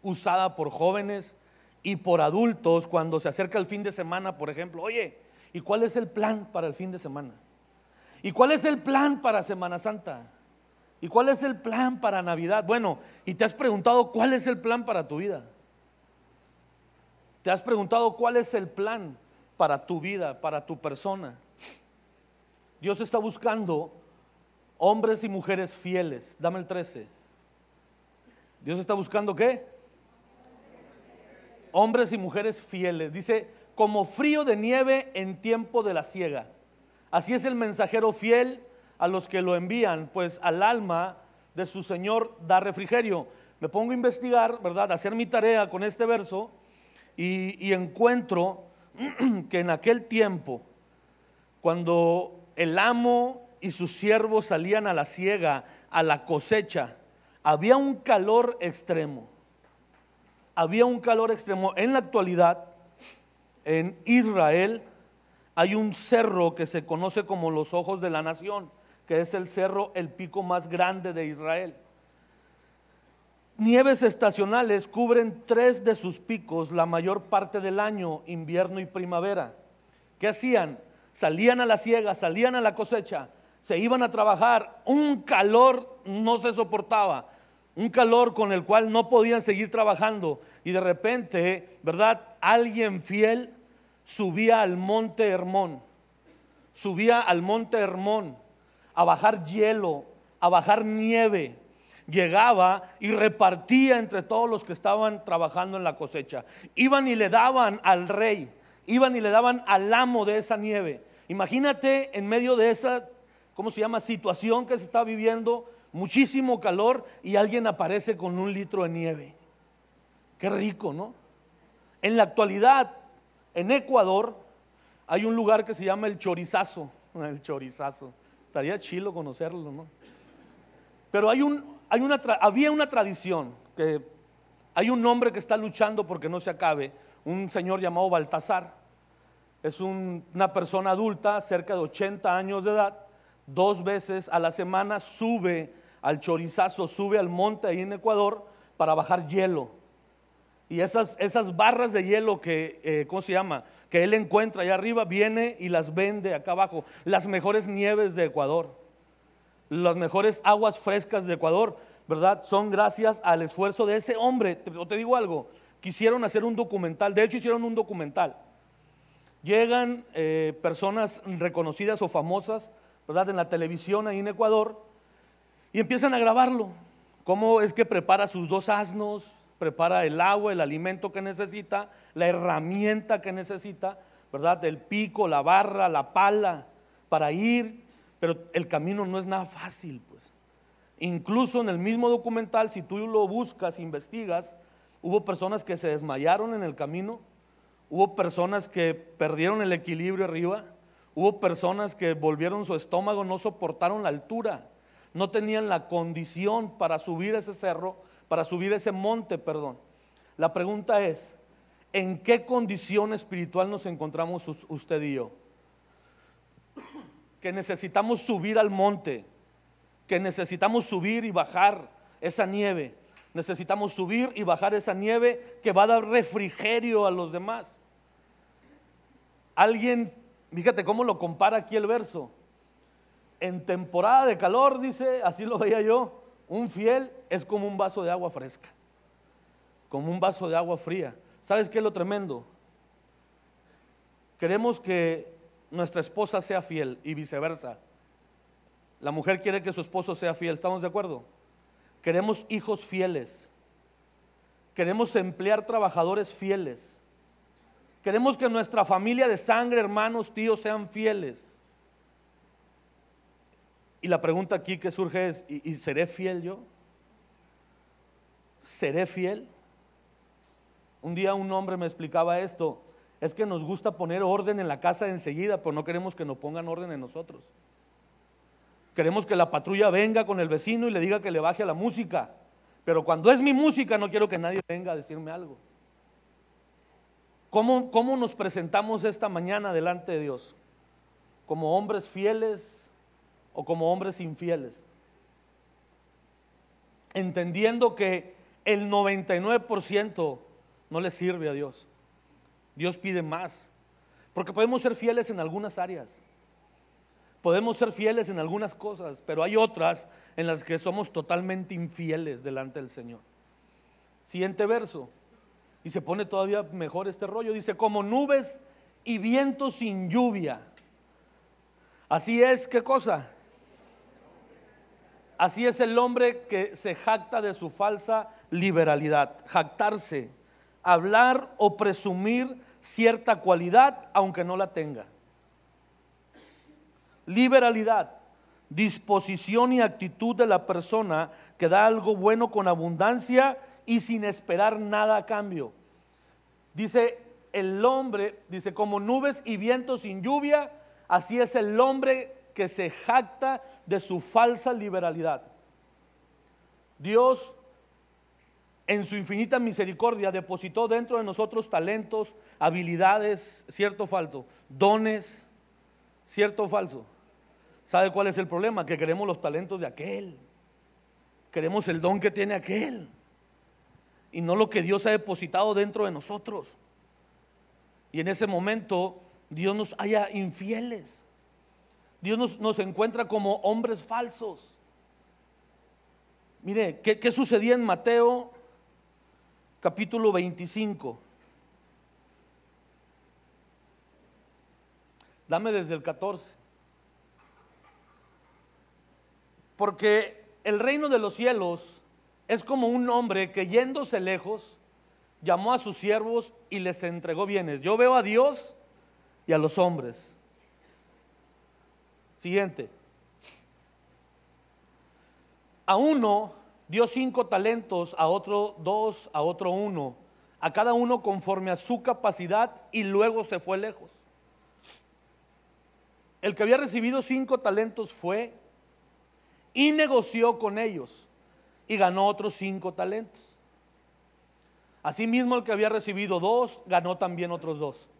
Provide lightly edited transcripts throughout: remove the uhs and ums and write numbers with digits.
usada por jóvenes y por adultos cuando se acerca el fin de semana, por ejemplo. Oye, ¿y cuál es el plan para el fin de semana? ¿Y cuál es el plan para Semana Santa? ¿Y cuál es el plan para Navidad? Bueno, ¿y te has preguntado cuál es el plan para tu vida? ¿Te has preguntado cuál es el plan para tu vida, para tu persona? Dios está buscando hombres y mujeres fieles. Dame el 13. Dios está buscando ¿qué? Hombres y mujeres fieles. Dice, como frío de nieve en tiempo de la siega. Así es el mensajero fiel a los que lo envían, pues al alma de su Señor da refrigerio. Me pongo a investigar, ¿verdad? A hacer mi tarea con este verso y encuentro que en aquel tiempo, cuando el amo y sus siervos salían a la siega, a la cosecha, había un calor extremo. Había un calor extremo. En la actualidad, en Israel, hay un cerro que se conoce como los ojos de la nación, que es el cerro, el pico más grande de Israel. Nieves estacionales cubren 3 de sus picos la mayor parte del año, invierno y primavera. ¿Qué hacían? Salían a la siega, salían a la cosecha, se iban a trabajar. Un calor no se soportaba, un calor con el cual no podían seguir trabajando. Y de repente, ¿verdad? Alguien fiel subía al monte Hermón, subía al monte Hermón a bajar hielo, a bajar nieve. Llegaba y repartía entre todos los que estaban trabajando en la cosecha. Iban y le daban al rey, iban y le daban al amo de esa nieve. Imagínate en medio de esa, ¿cómo se llama?, situación que se está viviendo, muchísimo calor, y alguien aparece con 1 litro de nieve. Qué rico, ¿no? En la actualidad, en Ecuador, hay un lugar que se llama el Chorizazo. El Chorizazo, estaría chilo conocerlo, ¿no? Pero había una tradición, que hay un hombre que está luchando porque no se acabe, un señor llamado Baltasar. Es una persona adulta, cerca de 80 años de edad. 2 veces a la semana sube al Chorizazo, sube al monte ahí en Ecuador para bajar hielo. Y esas barras de hielo que, ¿cómo se llama?, que él encuentra allá arriba, viene y las vende acá abajo. Las mejores nieves de Ecuador, las mejores aguas frescas de Ecuador, ¿verdad?, son gracias al esfuerzo de ese hombre. Te digo algo, quisieron hacer un documental, de hecho hicieron un documental. Llegan personas reconocidas o famosas, ¿verdad?, en la televisión ahí en Ecuador, y empiezan a grabarlo. Cómo es que prepara sus 2 asnos, prepara el agua, el alimento que necesita, la herramienta que necesita, ¿verdad?, el pico, la barra, la pala para ir. Pero el camino no es nada fácil, pues. Incluso en el mismo documental, si tú lo buscas, investigas, hubo personas que se desmayaron en el camino, hubo personas que perdieron el equilibrio arriba, hubo personas que volvieron su estómago, no soportaron la altura, no tenían la condición para subir ese cerro, para subir ese monte, perdón. La pregunta es, ¿en qué condición espiritual nos encontramos usted y yo? Que necesitamos subir al monte, que necesitamos subir y bajar esa nieve, necesitamos subir y bajar esa nieve que va a dar refrigerio a los demás. Alguien, fíjate cómo lo compara aquí el verso. En temporada de calor, dice, así lo veía yo, un fiel es como un vaso de agua fresca, como un vaso de agua fría. ¿Sabes qué es lo tremendo? Queremos que nuestra esposa sea fiel y viceversa. La mujer quiere que su esposo sea fiel, ¿estamos de acuerdo? Queremos hijos fieles, queremos emplear trabajadores fieles, queremos que nuestra familia de sangre, hermanos, tíos, sean fieles. Y la pregunta aquí que surge es, ¿y seré fiel yo? ¿Seré fiel? Un día un hombre me explicaba esto: es que nos gusta poner orden en la casa enseguida, pero no queremos que nos pongan orden en nosotros. Queremos que la patrulla venga con el vecino y le diga que le baje a la música, pero cuando es mi música no quiero que nadie venga a decirme algo. ¿Cómo nos presentamos esta mañana delante de Dios? ¿Como hombres fieles o como hombres infieles? Entendiendo que el 99% no le sirve a Dios. Dios pide más, porque podemos ser fieles en algunas áreas, podemos ser fieles en algunas cosas, pero hay otras en las que somos totalmente infieles delante del Señor. Siguiente verso, y se pone todavía mejor este rollo. Dice: como nubes y viento sin lluvia. Así es, ¿qué cosa? Así es el hombre que se jacta de su falsa liberalidad. Jactarse, hablar o presumir cierta cualidad aunque no la tenga. Liberalidad, disposición y actitud de la persona que da algo bueno con abundancia y sin esperar nada a cambio. Dice el hombre, dice: como nubes y vientos sin lluvia, así es el hombre que se jacta de su falsa liberalidad. Dios, en su infinita misericordia, depositó dentro de nosotros talentos, habilidades, cierto o falso, dones, cierto o falso. ¿Sabe cuál es el problema? Que queremos los talentos de aquel, queremos el don que tiene aquel, y no lo que Dios ha depositado dentro de nosotros. Y en ese momento Dios nos halla infieles. Dios nos encuentra como hombres falsos. Mire, ¿qué sucedía en Mateo capítulo 25? Dame desde el 14. Porque el reino de los cielos es como un hombre que, yéndose lejos, llamó a sus siervos y les entregó bienes. Yo veo a Dios y a los hombres. Siguiente. A uno dio 5 talentos, a otro 2, a otro 1, a cada uno conforme a su capacidad, y luego se fue lejos. El que había recibido 5 talentos fue y negoció con ellos y ganó otros 5 talentos. Asimismo, el que había recibido 2 ganó también otros 2.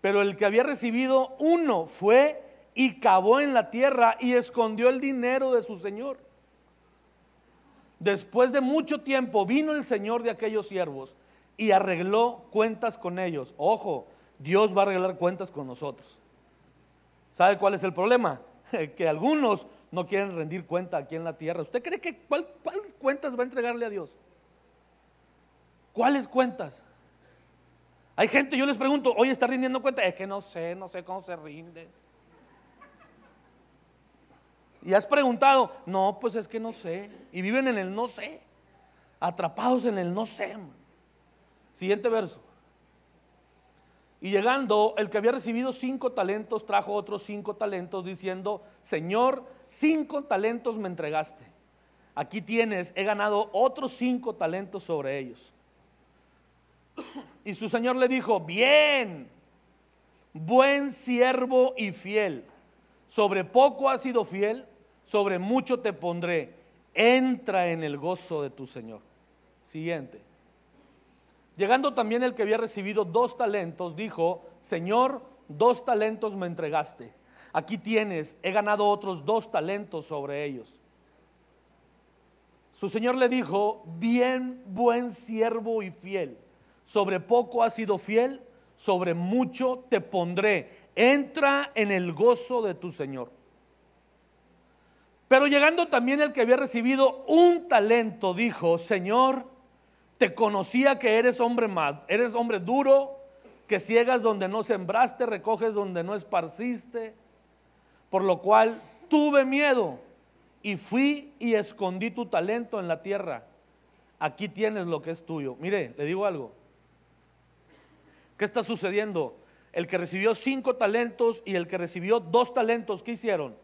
Pero el que había recibido 1 fue y cavó en la tierra y escondió el dinero de su señor. Después de mucho tiempo vino el señor de aquellos siervos y arregló cuentas con ellos. Ojo, Dios va a arreglar cuentas con nosotros. ¿Sabe cuál es el problema? Que algunos no quieren rendir cuenta aquí en la tierra. ¿Usted cree que cuáles cuentas va a entregarle a Dios? ¿Cuáles cuentas? Hay gente, yo les pregunto: oye, ¿está rindiendo cuenta? Es que no sé cómo se rinde. ¿Y has preguntado? No, pues es que no sé. Y viven en el no sé, atrapados en el no sé. Siguiente verso. Y llegando, el que había recibido 5 talentos trajo otros 5 talentos, diciendo: Señor, 5 talentos me entregaste. Aquí tienes, he ganado otros 5 talentos sobre ellos. Y su señor le dijo: bien, buen siervo y fiel. Sobre poco has sido fiel, sobre mucho te pondré. Entra en el gozo de tu señor. Siguiente. Llegando también el que había recibido 2 talentos, dijo: Señor, 2 talentos me entregaste. Aquí tienes, he ganado otros 2 talentos sobre ellos. Su señor le dijo: bien, buen siervo y fiel. Sobre poco has sido fiel, sobre mucho te pondré. Entra en el gozo de tu señor. Pero llegando también el que había recibido 1 talento, dijo: Señor, te conocía que eres hombre duro, que ciegas donde no sembraste, recoges donde no esparciste, por lo cual tuve miedo y fui y escondí tu talento en la tierra. Aquí tienes lo que es tuyo. Mire, le digo algo. ¿Qué está sucediendo? El que recibió 5 talentos y el que recibió 2 talentos, ¿qué hicieron?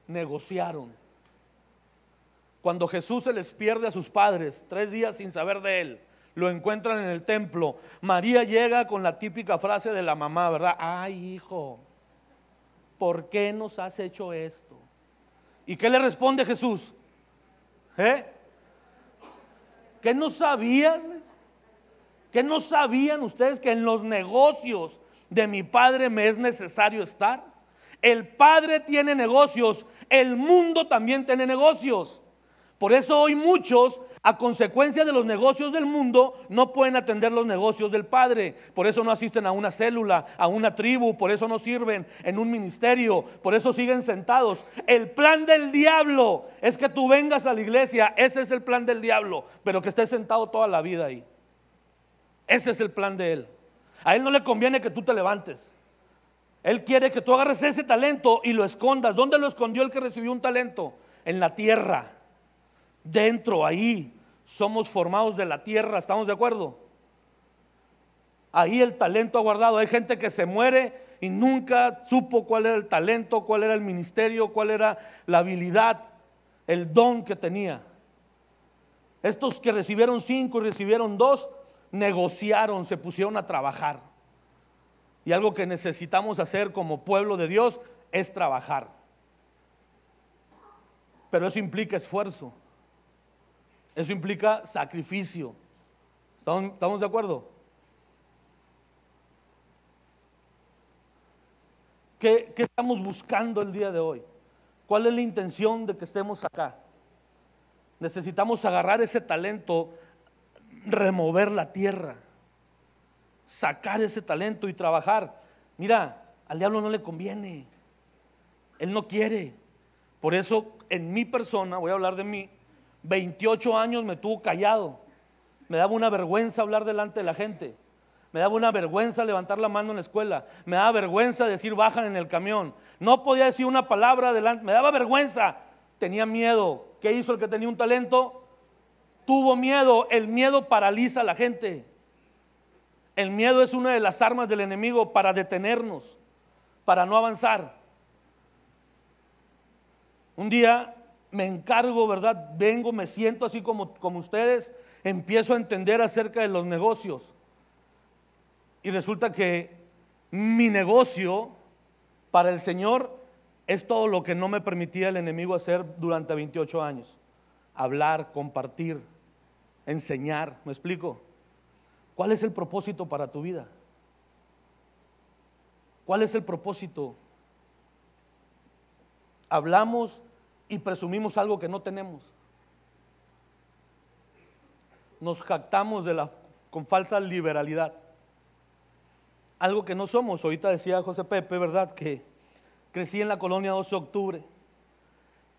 Negociaron. Cuando Jesús se les pierde a sus padres, 3 días sin saber de él, lo encuentran en el templo. María llega con la típica frase de la mamá, ¿verdad? Ay, hijo, ¿por qué nos has hecho esto? ¿Y qué le responde Jesús? ¿Qué no sabían? ¿Qué no sabían ustedes que en los negocios de mi Padre me es necesario estar? El Padre tiene negocios, el mundo también tiene negocios. Por eso hoy muchos, a consecuencia de los negocios del mundo, no pueden atender los negocios del Padre. Por eso no asisten a una célula, a una tribu. Por eso no sirven en un ministerio. Por eso siguen sentados. El plan del diablo es que tú vengas a la iglesia. Ese es el plan del diablo. Pero que estés sentado toda la vida ahí. Ese es el plan de él. A él no le conviene que tú te levantes. Él quiere que tú agarres ese talento y lo escondas. ¿Dónde lo escondió el que recibió un talento? En la tierra. Dentro, ahí. Somos formados de la tierra, ¿estamos de acuerdo? Ahí el talento ha guardado. Hay gente que se muere y nunca supo cuál era el talento, cuál era el ministerio, cuál era la habilidad, el don que tenía. Estos que recibieron 5 y recibieron 2, negociaron, se pusieron a trabajar. Y algo que necesitamos hacer como pueblo de Dios es trabajar. Pero eso implica esfuerzo. Eso implica sacrificio. ¿Estamos de acuerdo? ¿Qué estamos buscando el día de hoy? ¿Cuál es la intención de que estemos acá? Necesitamos agarrar ese talento, remover la tierra, sacar ese talento y trabajar. Mira, al diablo no le conviene. Él no quiere. Por eso en mi persona, voy a hablar de mí, 28 años me tuvo callado. Me daba una vergüenza hablar delante de la gente. Me daba una vergüenza levantar la mano en la escuela. Me daba vergüenza decir bajan en el camión. No podía decir una palabra delante. Me daba vergüenza. Tenía miedo. ¿Qué hizo el que tenía un talento? Tuvo miedo. El miedo paraliza a la gente. El miedo es una de las armas del enemigo para detenernos, para no avanzar. Un día me encargo, ¿verdad? Vengo, me siento así como ustedes, empiezo a entender acerca de los negocios. Y resulta que mi negocio para el Señor es todo lo que no me permitía el enemigo hacer durante 28 años. Hablar, compartir, enseñar. ¿Me explico? ¿Cuál es el propósito para tu vida? ¿Cuál es el propósito? Hablamos y presumimos algo que no tenemos. Nos jactamos con falsa liberalidad, algo que no somos. Ahorita decía José Pepe, ¿verdad? Que crecí en la colonia 12 de octubre.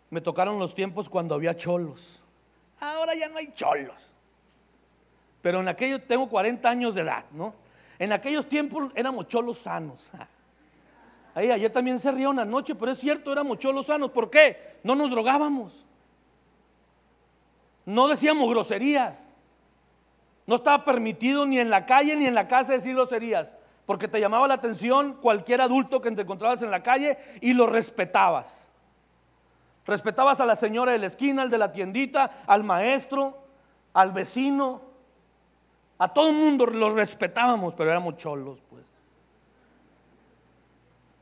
Me tocaron los tiempos cuando había cholos. Ahora ya no hay cholos. Pero en aquellos, tengo 40 años de edad, ¿no? En aquellos tiempos éramos cholos sanos. Ahí, ayer también se ría una noche, pero es cierto, éramos cholos sanos. ¿Por qué? No nos drogábamos. No decíamos groserías. No estaba permitido ni en la calle ni en la casa decir groserías, porque te llamaba la atención cualquier adulto que te encontrabas en la calle y lo respetabas. Respetabas a la señora de la esquina, al de la tiendita, al maestro, al vecino. A todo el mundo lo respetábamos, pero éramos cholos, pues.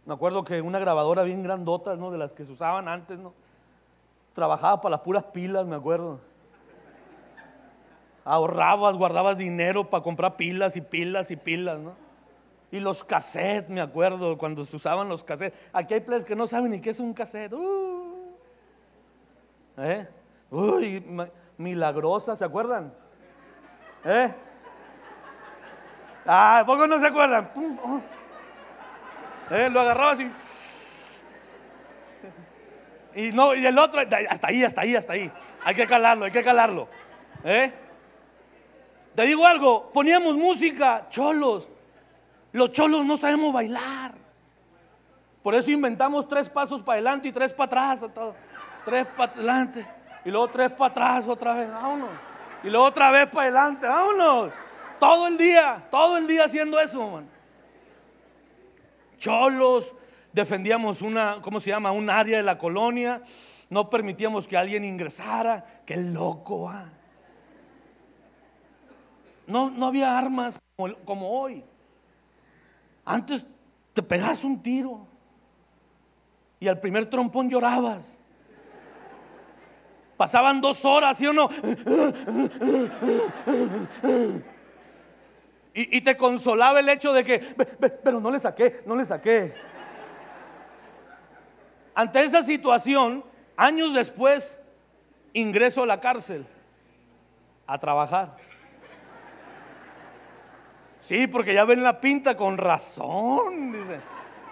Me acuerdo que una grabadora bien grandota, ¿no? De las que se usaban antes, ¿no? Trabajaba para las puras pilas, me acuerdo. Ahorrabas, guardabas dinero para comprar pilas y pilas y pilas, ¿no? Y los cassettes, me acuerdo, cuando se usaban los cassettes. Aquí hay players que no saben ni qué es un cassette. Uy, Milagrosa, ¿se acuerdan? ¿A poco no se acuerdan? Lo agarraba así. Y no, y el otro, hasta ahí. Hay que calarlo. Te digo algo, poníamos música, cholos. Los cholos no sabemos bailar. Por eso inventamos 3 pasos para adelante y 3 para atrás. 3 para adelante y luego 3 para atrás otra vez, vámonos. Y luego otra vez para adelante, vámonos. Todo el día haciendo eso, man. Cholos, defendíamos un área de la colonia, no permitíamos que alguien ingresara. Qué loco, ¿ah? No había armas como hoy. Antes te pegabas un tiro y al primer trompón llorabas. Pasaban 2 horas, ¿sí o no? Y te consolaba el hecho de que, pero no le saqué. Ante esa situación, años después, ingreso a la cárcel a trabajar. Sí, porque ya ven la pinta, con razón, dice.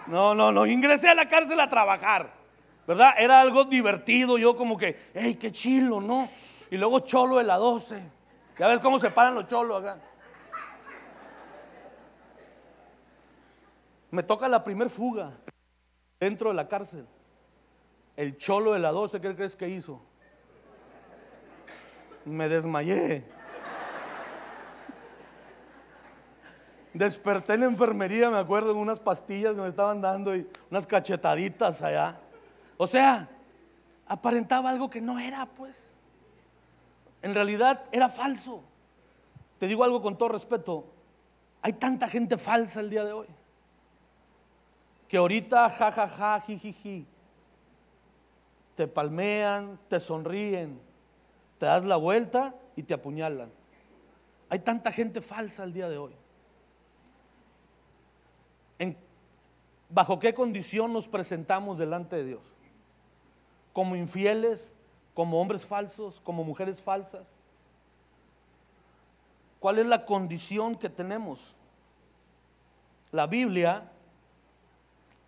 No, ingresé a la cárcel a trabajar, ¿verdad? Era algo divertido, yo como que, hey, qué chilo, ¿no? Y luego cholo de la 12. Ya ves cómo se paran los cholos acá. Me toca la primer fuga dentro de la cárcel. El cholo de la 12, ¿qué crees que hizo? Me desmayé. Desperté en la enfermería, me acuerdo, en unas pastillas que me estaban dando y unas cachetaditas allá. O sea, aparentaba algo que no era, pues. En realidad era falso. Te digo algo con todo respeto. Hay tanta gente falsa el día de hoy, que ahorita jajaja, jijiji, te palmean, te sonríen, te das la vuelta y te apuñalan. Hay tanta gente falsa el día de hoy. ¿Bajo qué condición nos presentamos delante de Dios? ¿Como infieles? ¿Como hombres falsos? ¿Como mujeres falsas? ¿Cuál es la condición que tenemos? La Biblia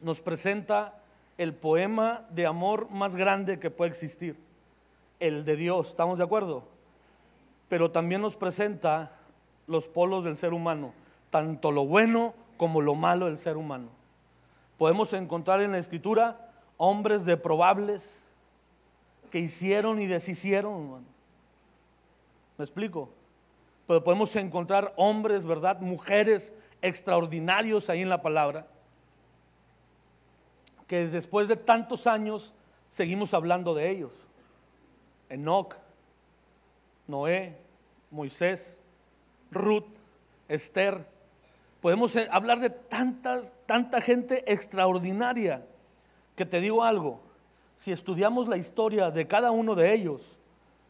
nos presenta el poema de amor más grande que puede existir, el de Dios, ¿estamos de acuerdo? Pero también nos presenta los polos del ser humano, tanto lo bueno como lo malo del ser humano. Podemos encontrar en la Escritura hombres deprobables que hicieron y deshicieron. ¿Me explico? Pero podemos encontrar hombres, ¿verdad? Mujeres extraordinarios ahí en la palabra, que después de tantos años seguimos hablando de ellos. Enoc, Noé, Moisés, Ruth, Esther. Podemos hablar de tanta gente extraordinaria, que te digo algo, si estudiamos la historia de cada uno de ellos,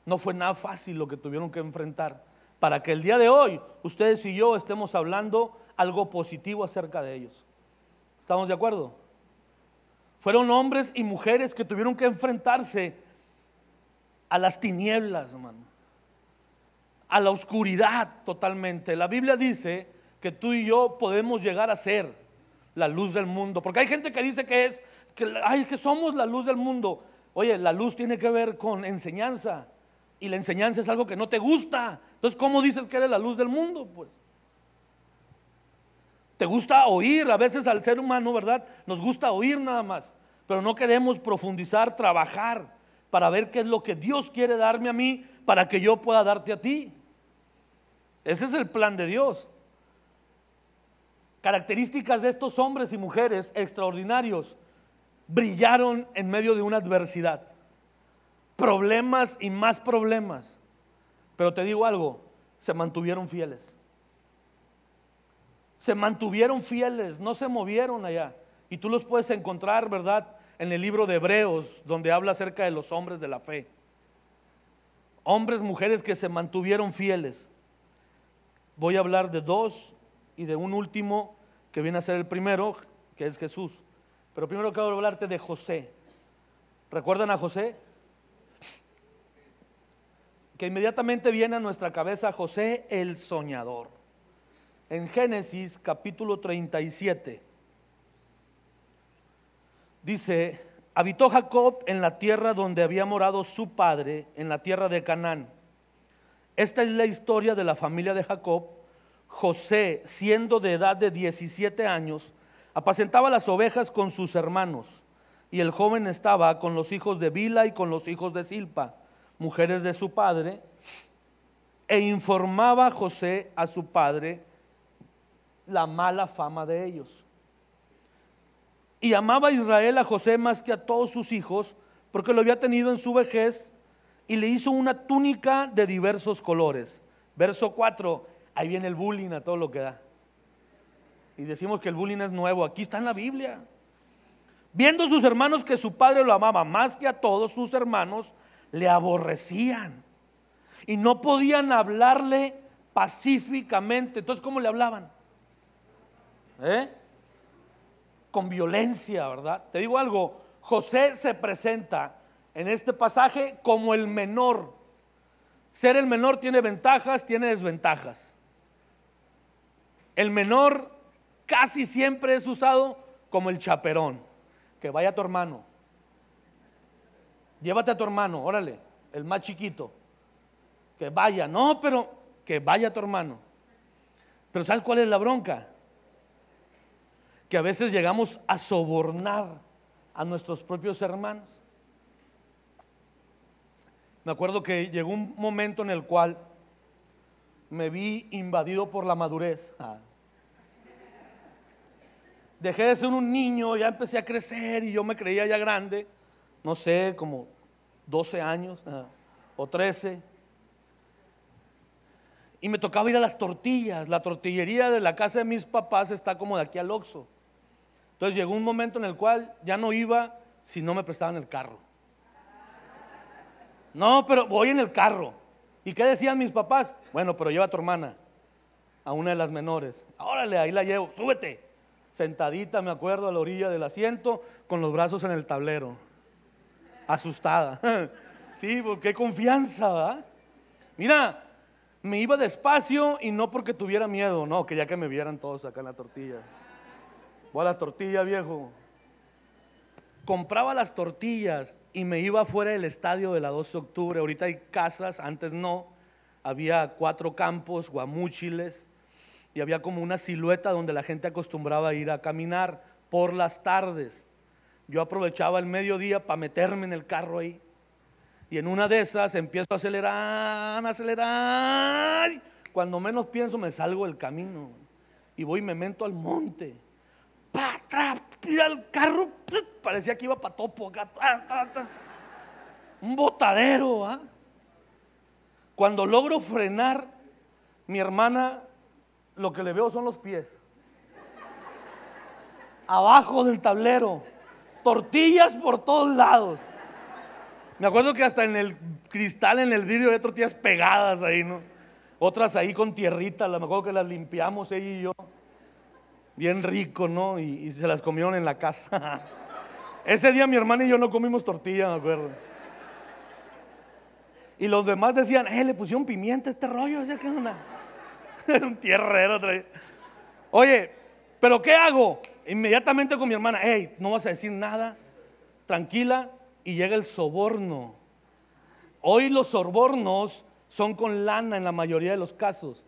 no fue nada fácil lo que tuvieron que enfrentar para que el día de hoy ustedes y yo estemos hablando algo positivo acerca de ellos. ¿Estamos de acuerdo? Fueron hombres y mujeres que tuvieron que enfrentarse a las tinieblas, hermano, a la oscuridad totalmente. La Biblia dice que tú y yo podemos llegar a ser la luz del mundo, porque hay gente que dice que somos la luz del mundo. Oye, la luz tiene que ver con enseñanza, y la enseñanza es algo que no te gusta. Entonces, ¿cómo dices que eres la luz del mundo? Pues te gusta oír. A veces al ser humano, ¿verdad? Nos gusta oír nada más, pero no queremos profundizar, trabajar para ver qué es lo que Dios quiere darme a mí para que yo pueda darte a ti. Ese es el plan de Dios. Características de estos hombres y mujeres extraordinarios: brillaron en medio de una adversidad, problemas y más problemas, pero te digo algo, se mantuvieron fieles. Se mantuvieron fieles, no se movieron allá. Y tú los puedes encontrar, ¿verdad?, en el libro de Hebreos, donde habla acerca de los hombres de la fe. Hombres, mujeres que se mantuvieron fieles. Voy a hablar de dos y de un último que viene a ser el primero, que es Jesús. Pero primero quiero hablarte de José. ¿Recuerdan a José? Que inmediatamente viene a nuestra cabeza José el soñador. En Génesis capítulo 37 dice: habitó Jacob en la tierra donde había morado su padre, en la tierra de Canaán. Esta es la historia de la familia de Jacob. José, siendo de edad de 17 años, apacentaba las ovejas con sus hermanos, y el joven estaba con los hijos de Bila y con los hijos de Silpa, mujeres de su padre, e informaba José a su padre la mala fama de ellos. Y amaba a Israel a José más que a todos sus hijos, porque lo había tenido en su vejez, y le hizo una túnica de diversos colores. Verso 4, ahí viene el bullying a todo lo que da. Y decimos que el bullying es nuevo, aquí está en la Biblia. Viendo sus hermanos que su padre lo amaba más que a todos sus hermanos, le aborrecían y no podían hablarle pacíficamente. Entonces, ¿cómo le hablaban? Con violencia, ¿verdad? Te digo algo, José se presenta en este pasaje como el menor. Ser el menor tiene ventajas, tiene desventajas. El menor casi siempre es usado como el chaperón. Que vaya tu hermano, llévate a tu hermano, órale, el más chiquito, que vaya, no, pero que vaya tu hermano. Pero ¿sabes cuál es la bronca? Que a veces llegamos a sobornar a nuestros propios hermanos. Me acuerdo que llegó un momento en el cual me vi invadido por la madurez. Dejé de ser un niño, ya empecé a crecer y yo me creía ya grande, no sé, como 12 años o 13. Y me tocaba ir a las tortillas. La tortillería de la casa de mis papás está como de aquí al Oxxo. Entonces llegó un momento en el cual ya no iba si no me prestaban el carro. No, pero voy en el carro. ¿Y qué decían mis papás? Bueno, pero lleva a tu hermana, a una de las menores. Órale, ahí la llevo, súbete. Sentadita, me acuerdo, a la orilla del asiento, con los brazos en el tablero, asustada. Sí, porque qué confianza, ¿verdad? Mira, me iba despacio y no porque tuviera miedo, no, quería que me vieran todos acá en la tortilla. Voy a la tortilla, viejo. Compraba las tortillas y me iba fuera del estadio de la 12 de octubre. Ahorita hay casas, antes no. Había 4 campos, guamúchiles, y había como una silueta donde la gente acostumbraba a ir a caminar por las tardes. Yo aprovechaba el mediodía para meterme en el carro ahí. Y en una de esas empiezo a acelerar, acelerar. Cuando menos pienso me salgo del camino y voy y me meto al monte. Pa, atrás, el carro parecía que iba para topo acá. Un botadero, ¿eh? Cuando logro frenar, mi hermana, lo que le veo son los pies. Abajo del tablero, tortillas por todos lados. Me acuerdo que hasta en el cristal, en el vidrio, hay tortillas pegadas ahí, ¿no? Otras ahí con tierrita, me acuerdo que las limpiamos ella y yo. Bien rico, ¿no? Y se las comieron en la casa. Ese día mi hermana y yo no comimos tortilla, me acuerdo. Y los demás decían, le pusieron pimienta a este rollo. ¿Ya que era un tierrero. Oye, ¿pero qué hago? Inmediatamente con mi hermana, no vas a decir nada, tranquila. Y llega el soborno. Hoy los sobornos son con lana en la mayoría de los casos.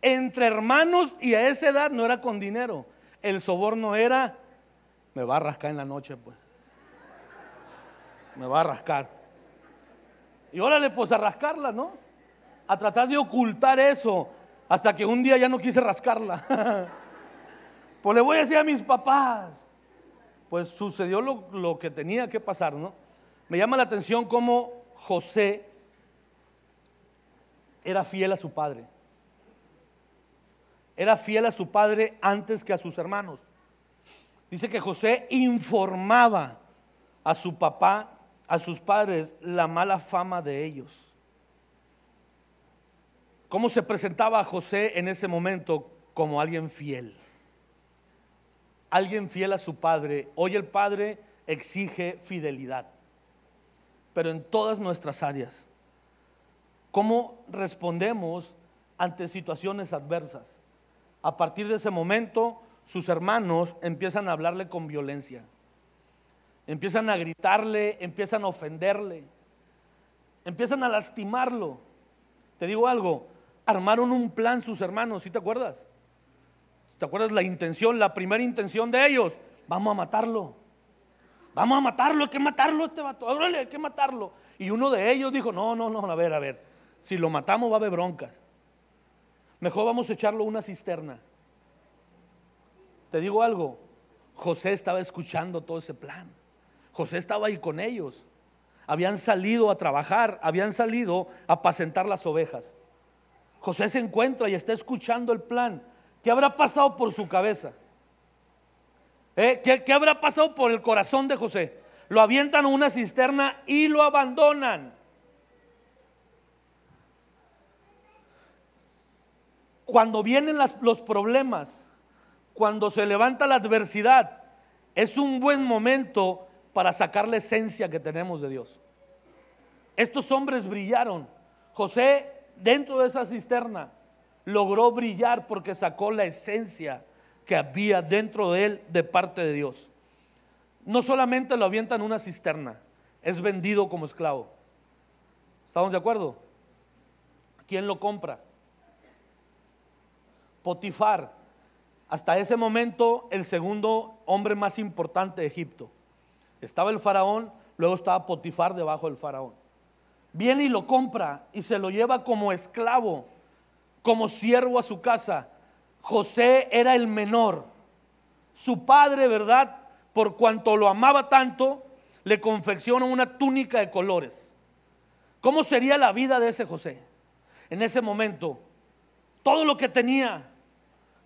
Entre hermanos, y a esa edad no era con dinero. El soborno era, me va a rascar en la noche, pues. Me va a rascar. Y órale, pues a rascarla, ¿no? A tratar de ocultar eso. Hasta que un día ya no quise rascarla. Pues le voy a decir a mis papás. Pues sucedió lo que tenía que pasar, ¿no? Me llama la atención cómo José era fiel a su padre. Era fiel a su padre antes que a sus hermanos. Dice que José informaba a su papá, a sus padres, la mala fama de ellos. ¿Cómo se presentaba a José en ese momento? Como alguien fiel. Alguien fiel a su padre. Hoy el padre exige fidelidad, pero en todas nuestras áreas. ¿Cómo respondemos ante situaciones adversas? A partir de ese momento, sus hermanos empiezan a hablarle con violencia, empiezan a gritarle, empiezan a ofenderle, empiezan a lastimarlo. Te digo algo, armaron un plan sus hermanos, ¿sí te acuerdas? ¿Te acuerdas la intención, la primera intención de ellos? Vamos a matarlo. Vamos a matarlo, hay que matarlo este vato, órale, hay que matarlo. Y uno de ellos dijo, no, a ver, si lo matamos va a haber broncas. Mejor vamos a echarlo a una cisterna. Te digo algo, José estaba escuchando todo ese plan. José estaba ahí con ellos. Habían salido a trabajar, habían salido a apacentar las ovejas. José se encuentra y está escuchando el plan. ¿Qué habrá pasado por su cabeza? ¿Qué habrá pasado por el corazón de José? Lo avientan a una cisterna y lo abandonan. Cuando vienen los problemas, cuando se levanta la adversidad, es un buen momento para sacar la esencia que tenemos de Dios. Estos hombres brillaron. José, dentro de esa cisterna, logró brillar porque sacó la esencia que había dentro de él de parte de Dios. No solamente lo avientan en una cisterna, es vendido como esclavo. ¿Estamos de acuerdo? ¿Quién lo compra? Potifar, hasta ese momento el segundo hombre más importante de Egipto. Estaba el faraón, luego estaba Potifar debajo del faraón. Viene y lo compra y se lo lleva como esclavo, como siervo a su casa. José era el menor. Su padre, ¿verdad?, por cuanto lo amaba tanto, le confecciona una túnica de colores. ¿Cómo sería la vida de ese José? En ese momento, todo lo que tenía,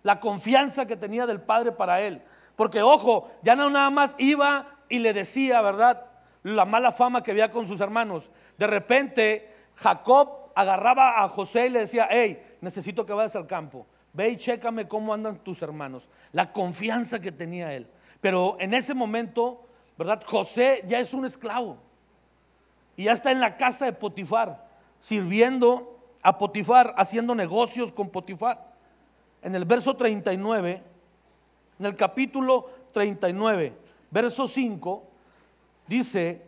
la confianza que tenía del padre para él. Porque ojo, ya no nada más iba y le decía, ¿verdad?, la mala fama que había con sus hermanos. De repente Jacob agarraba a José y le decía: hey, necesito que vayas al campo, ve y chécame cómo andan tus hermanos. La confianza que tenía él. Pero en ese momento, ¿verdad?, José ya es un esclavo y ya está en la casa de Potifar, sirviendo a Potifar, haciendo negocios con Potifar. En el verso 39, en el capítulo 39, verso 5, dice: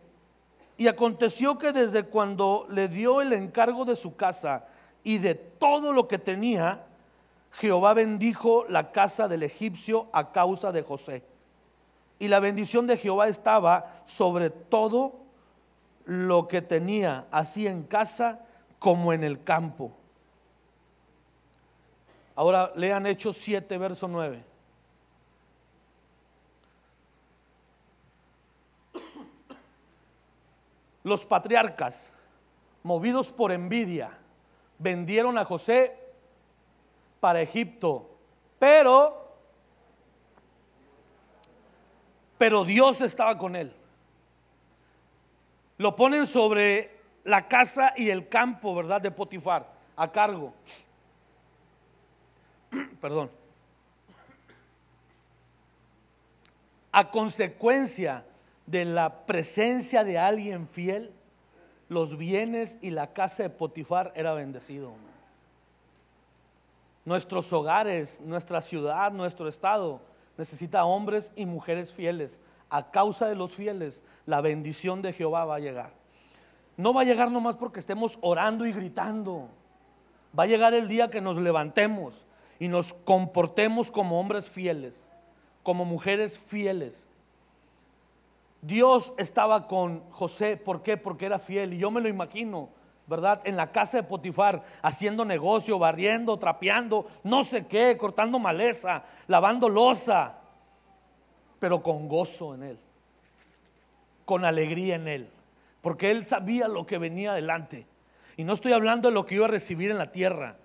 y aconteció que desde cuando le dio el encargo de su casa y de todo lo que tenía, Jehová bendijo la casa del egipcio a causa de José. Y la bendición de Jehová estaba sobre todo lo que tenía, así en casa como en el campo. Ahora lean Hechos 7, verso 9. Los patriarcas, movidos por envidia, vendieron a José para Egipto, pero Dios estaba con él. Lo ponen sobre la casa y el campo, ¿verdad?, de Potifar, a cargo. Perdón. A consecuencia de la presencia de alguien fiel, los bienes y la casa de Potifar era bendecido. Nuestros hogares, nuestra ciudad, nuestro estado necesita hombres y mujeres fieles. A causa de los fieles, la bendición de Jehová va a llegar. No va a llegar nomás porque estemos orando y gritando. Va a llegar el día que nos levantemos y nos comportemos como hombres fieles, como mujeres fieles. Dios estaba con José. ¿Por qué? Porque era fiel. Y yo me lo imagino, ¿verdad?, en la casa de Potifar, haciendo negocio, barriendo, trapeando, no sé qué, cortando maleza, lavando loza, pero con gozo en él, con alegría en él, porque él sabía lo que venía adelante. Y no estoy hablando de lo que iba a recibir en la tierra,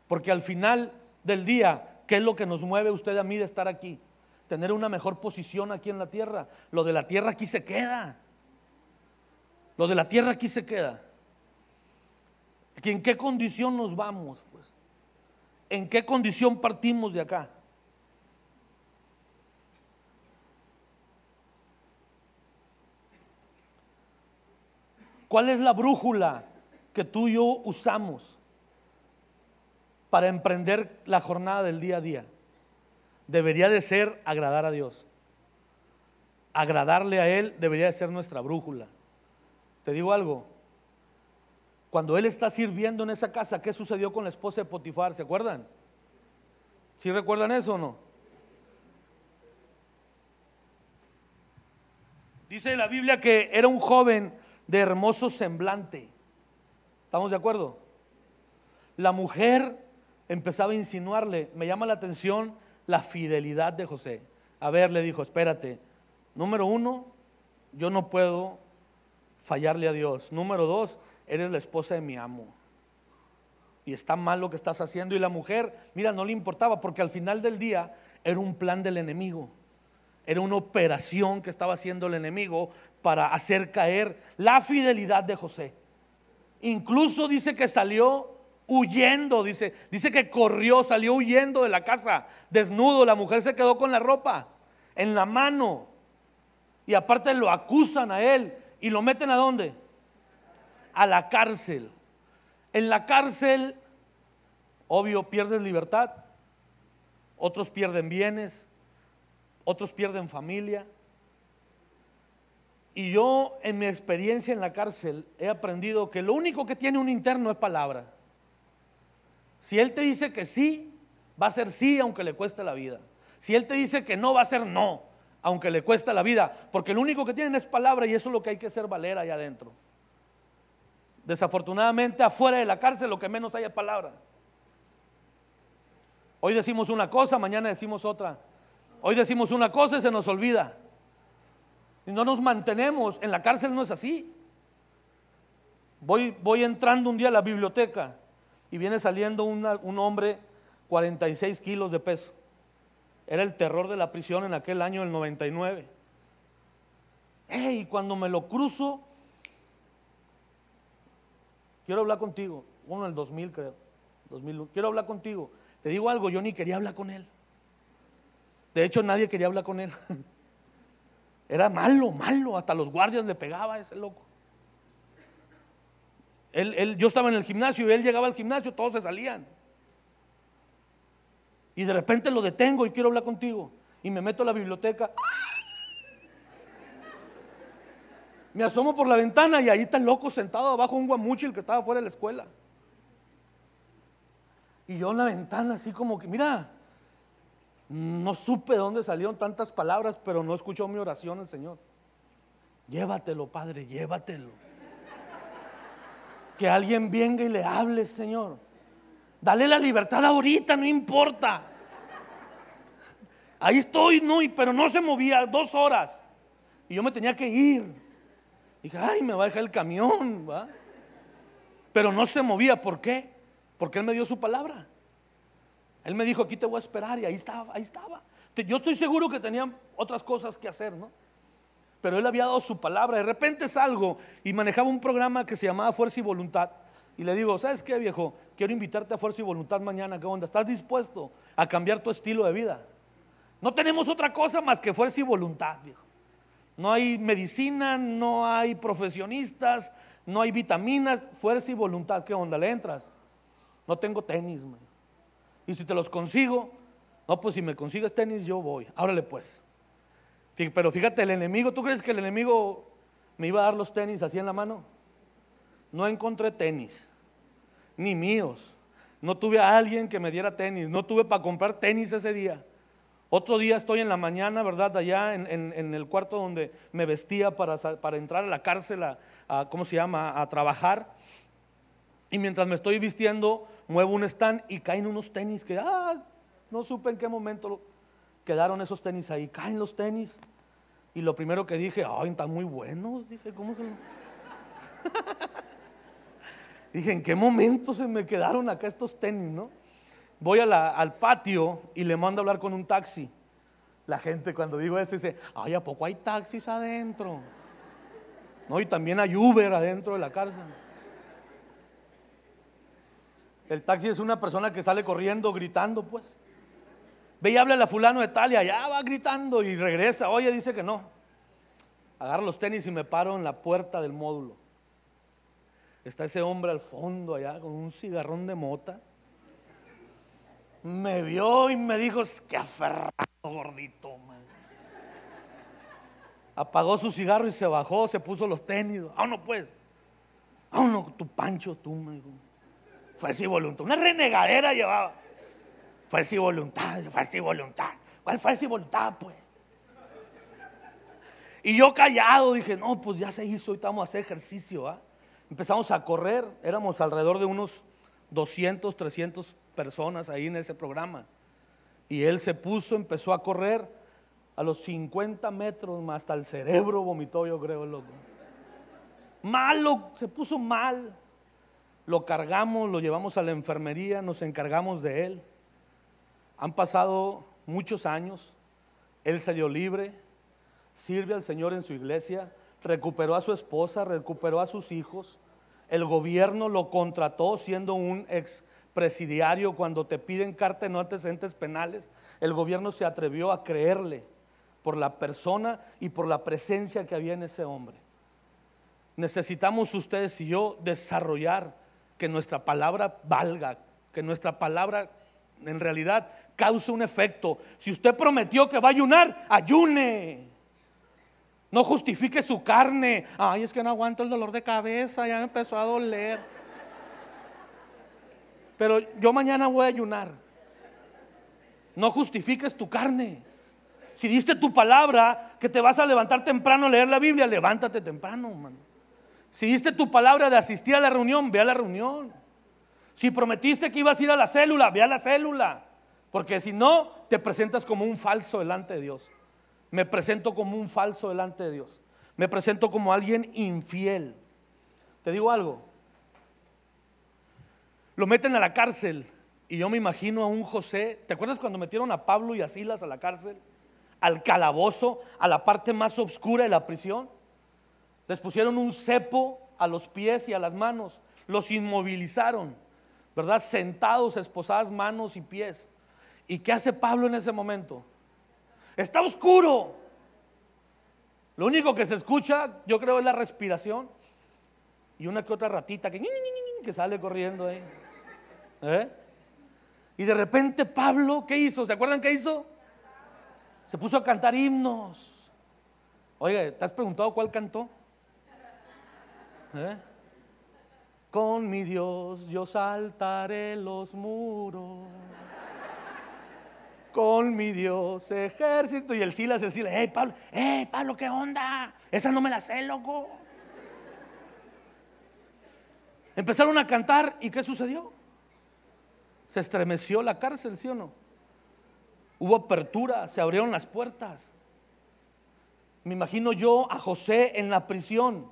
porque al final del día, ¿qué es lo que nos mueve a usted y a mí de estar aquí? Tener una mejor posición aquí en la tierra. Lo de la tierra aquí se queda. Lo de la tierra aquí se queda. ¿En qué condición nos vamos, pues? ¿En qué condición partimos de acá? ¿Cuál es la brújula que tú y yo usamos para emprender la jornada del día a día? Debería de ser agradar a Dios. Agradarle a Él debería de ser nuestra brújula. Te digo algo, cuando él está sirviendo en esa casa, ¿qué sucedió con la esposa de Potifar? ¿Se acuerdan? ¿Sí recuerdan eso o no? Dice la Biblia que era un joven de hermoso semblante. ¿Estamos de acuerdo? La mujer empezaba a insinuarle. Me llama la atención la fidelidad de José. A ver, le dijo: espérate, número uno, yo no puedo fallarle a Dios. Número dos, eres la esposa de mi amo y está mal lo que estás haciendo. Y la mujer, mira, no le importaba, porque al final del día era un plan del enemigo, era una operación que estaba haciendo el enemigo para hacer caer la fidelidad de José. Incluso dice que salió huyendo, dice que corrió, salió huyendo de la casa desnudo. La mujer se quedó con la ropa en la mano, y aparte lo acusan a él y lo meten ¿a dónde? a la cárcel. En la cárcel, obvio, pierdes libertad, otros pierden bienes, otros pierden familia. Y yo, en mi experiencia en la cárcel, he aprendido que lo único que tiene un interno es palabra. Si él te dice que sí, va a ser sí aunque le cueste la vida. Si él te dice que no, va a ser no aunque le cueste la vida, porque lo único que tienen es palabra, y eso es lo que hay que hacer valer allá adentro. Desafortunadamente, afuera de la cárcel lo que menos hay es palabra. Hoy decimos una cosa, mañana decimos otra. Hoy decimos una cosa y se nos olvida. Y no nos mantenemos. En la cárcel no es así. Voy entrando un día a la biblioteca y viene saliendo un hombre, 46 kilos de peso. Era el terror de la prisión en aquel año del 99. Y cuando me lo cruzo, quiero hablar contigo. Bueno, en el 2000 creo, 2001. Quiero hablar contigo. Te digo algo, yo ni quería hablar con él. De hecho, nadie quería hablar con él. Era malo, hasta los guardias le pegaba a ese loco. Yo estaba en el gimnasio y él llegaba al gimnasio, todos se salían. Y de repente lo detengo y quiero hablar contigo. Y me meto a la biblioteca. Me asomo por la ventana y ahí está el loco sentado abajo un guamuchil que estaba fuera de la escuela. Y yo en la ventana así como que, mira, no supe de dónde salieron tantas palabras, pero no escuchó mi oración el Señor. Llévatelo, Padre, llévatelo. Que alguien venga y le hable, Señor. Dale la libertad ahorita, no importa. Ahí estoy, no, pero no se movía 2 horas. Y yo me tenía que ir. Dije, ay, me va a dejar el camión, ¿va? Pero no se movía, ¿por qué? Porque Él me dio su palabra. Él me dijo, aquí te voy a esperar, y ahí estaba, ahí estaba. Yo estoy seguro que tenían otras cosas que hacer, ¿no? Pero Él había dado su palabra. De repente salgo y manejaba un programa que se llamaba Fuerza y Voluntad. Y le digo, ¿sabes qué, viejo? Quiero invitarte a Fuerza y Voluntad mañana. ¿Qué onda? ¿Estás dispuesto a cambiar tu estilo de vida? No tenemos otra cosa más que fuerza y voluntad, viejo. No hay medicina, no hay profesionistas, no hay vitaminas. Fuerza y voluntad. ¿Qué onda? ¿Le entras? No tengo tenis, man. Y si te los consigo, no, pues si me consigues tenis yo voy. Órale pues. Pero fíjate, el enemigo, ¿tú crees que el enemigo me iba a dar los tenis así en la mano? No encontré tenis, ni míos. No tuve a alguien que me diera tenis. No tuve para comprar tenis ese día. Otro día estoy en la mañana, ¿verdad? Allá en el cuarto donde me vestía para entrar a la cárcel ¿cómo se llama? A trabajar. Y mientras me estoy vistiendo, muevo un stand y caen unos tenis que no supe en qué momento quedaron esos tenis ahí. Caen los tenis. Y lo primero que dije, ay, están muy buenos. Dije, ¿cómo se Dije, ¿en qué momento se me quedaron acá estos tenis, no? Voy al patio y le mando a hablar con un taxi. La gente cuando digo eso dice, ay, ¿a poco hay taxis adentro? No, y también hay Uber adentro de la cárcel. El taxi es una persona que sale corriendo, gritando, pues. Ve y habla a la fulano de tal y allá va gritando y regresa. Oye, dice que no. Agarro los tenis y me paro en la puerta del módulo. Está ese hombre al fondo allá con un cigarrón de mota. Me vio y me dijo, es que aferrado, gordito, man. Apagó su cigarro y se bajó, se puso los tenis. No pues. No, tu Pancho, tú, me dijo. Fuerza y voluntad. Una renegadera llevaba. Fuerza y voluntad, fuerza y voluntad. ¿Cuál fuerza y voluntad, pues? Y yo callado dije, no, pues ya se hizo, ahorita vamos a hacer ejercicio, ¿ah? Empezamos a correr, éramos alrededor de unos 200, 300 personas ahí en ese programa. Y él se puso, empezó a correr. A los 50 metros, más hasta el cerebro vomitó, yo creo, loco. Malo, se puso mal. Lo cargamos, lo llevamos a la enfermería, nos encargamos de él. Han pasado muchos años. Él salió libre, sirve al Señor en su iglesia, recuperó a su esposa, recuperó a sus hijos. El gobierno lo contrató siendo un expresidiario. Cuando te piden carta de no antecedentes penales, el gobierno se atrevió a creerle por la persona y por la presencia que había en ese hombre. necesitamos ustedes y yo desarrollar que nuestra palabra valga, que nuestra palabra en realidad cause un efecto. Si usted prometió que va a ayunar, ayune. No justifique su carne. Ay, es que no aguanto el dolor de cabeza, ya me empezó a doler. Pero yo mañana voy a ayunar. No justifiques tu carne. Si diste tu palabra que te vas a levantar temprano a leer la Biblia, levántate temprano, mano. Si diste tu palabra de asistir a la reunión, ve a la reunión. Si prometiste que ibas a ir a la célula, ve a la célula. Porque si no, te presentas como un falso delante de Dios. Me presento como un falso delante de Dios. Me presento como alguien infiel. Te digo algo. Lo meten a la cárcel y yo me imagino a un José. ¿Te acuerdas cuando metieron a Pablo y a Silas a la cárcel? Al calabozo, a la parte más oscura de la prisión. Les pusieron un cepo a los pies y a las manos. Los inmovilizaron, ¿verdad? Sentados, esposadas manos y pies. ¿Y qué hace Pablo en ese momento? Está oscuro. Lo único que se escucha, yo creo, es la respiración y una que otra ratita que sale corriendo ahí. Y de repente Pablo, ¿qué hizo? ¿Se acuerdan qué hizo? Se puso a cantar himnos. Oye, ¿te has preguntado cuál cantó? Con mi Dios yo saltaré los muros, con mi Dios ejército. Y el Silas, Pablo, ¿qué onda? Esa no me la sé, loco. Empezaron a cantar y ¿qué sucedió? Se estremeció la cárcel, ¿sí o no? Hubo apertura, se abrieron las puertas. Me imagino yo a José en la prisión,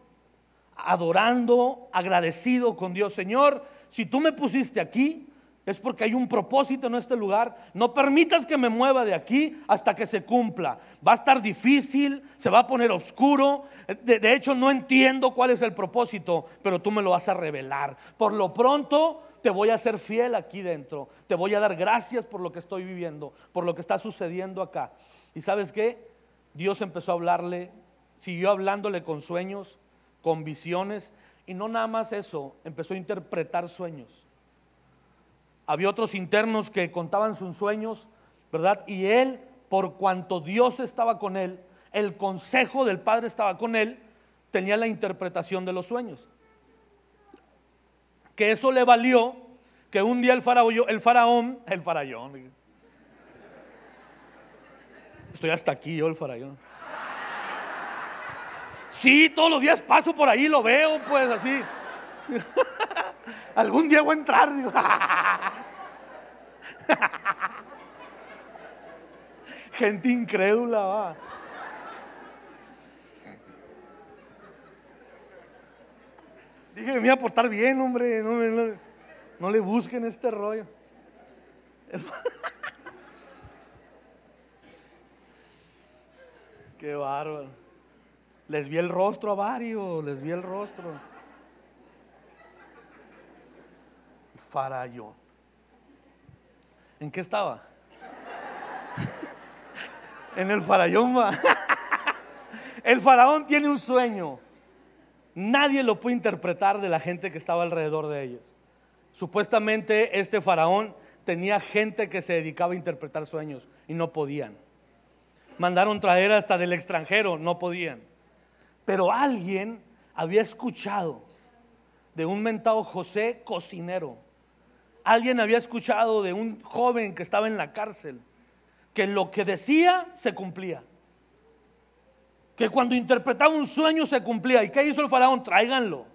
adorando, agradecido con Dios. Señor, si tú me pusiste aquí, es porque hay un propósito en este lugar. No permitas que me mueva de aquí hasta que se cumpla. Va a estar difícil, se va a poner oscuro. De hecho, no entiendo cuál es el propósito, pero tú me lo vas a revelar. Por lo pronto, te voy a ser fiel aquí dentro. Te voy a dar gracias por lo que estoy viviendo, por lo que está sucediendo acá. ¿Y sabes qué? Dios empezó a hablarle, siguió hablándole con sueños, con visiones, y no nada más eso, empezó a interpretar sueños. Había otros internos que contaban sus sueños, ¿verdad? Y él, por cuanto Dios estaba con él, el consejo del Padre estaba con él, tenía la interpretación de los sueños. Que eso le valió que un día el faraón, estoy hasta aquí yo, el faraón. Sí, todos los días paso por ahí, lo veo, pues así. Algún día voy a entrar, digo. Gente incrédula, va. Dije, me iba a portar bien, hombre. No le busquen este rollo. Qué bárbaro. Les vi el rostro a varios, les vi el rostro. Faraón. ¿En qué estaba? En el faraón, va. El faraón tiene un sueño. Nadie lo puede interpretar de la gente que estaba alrededor de ellos. Supuestamente este faraón tenía gente que se dedicaba a interpretar sueños y no podían. Mandaron traer hasta del extranjero, no podían. Pero alguien había escuchado de un mentado José cocinero. Alguien había escuchado de un joven que estaba en la cárcel, que lo que decía se cumplía, que cuando interpretaba un sueño se cumplía. ¿Y qué hizo el faraón? Tráiganlo.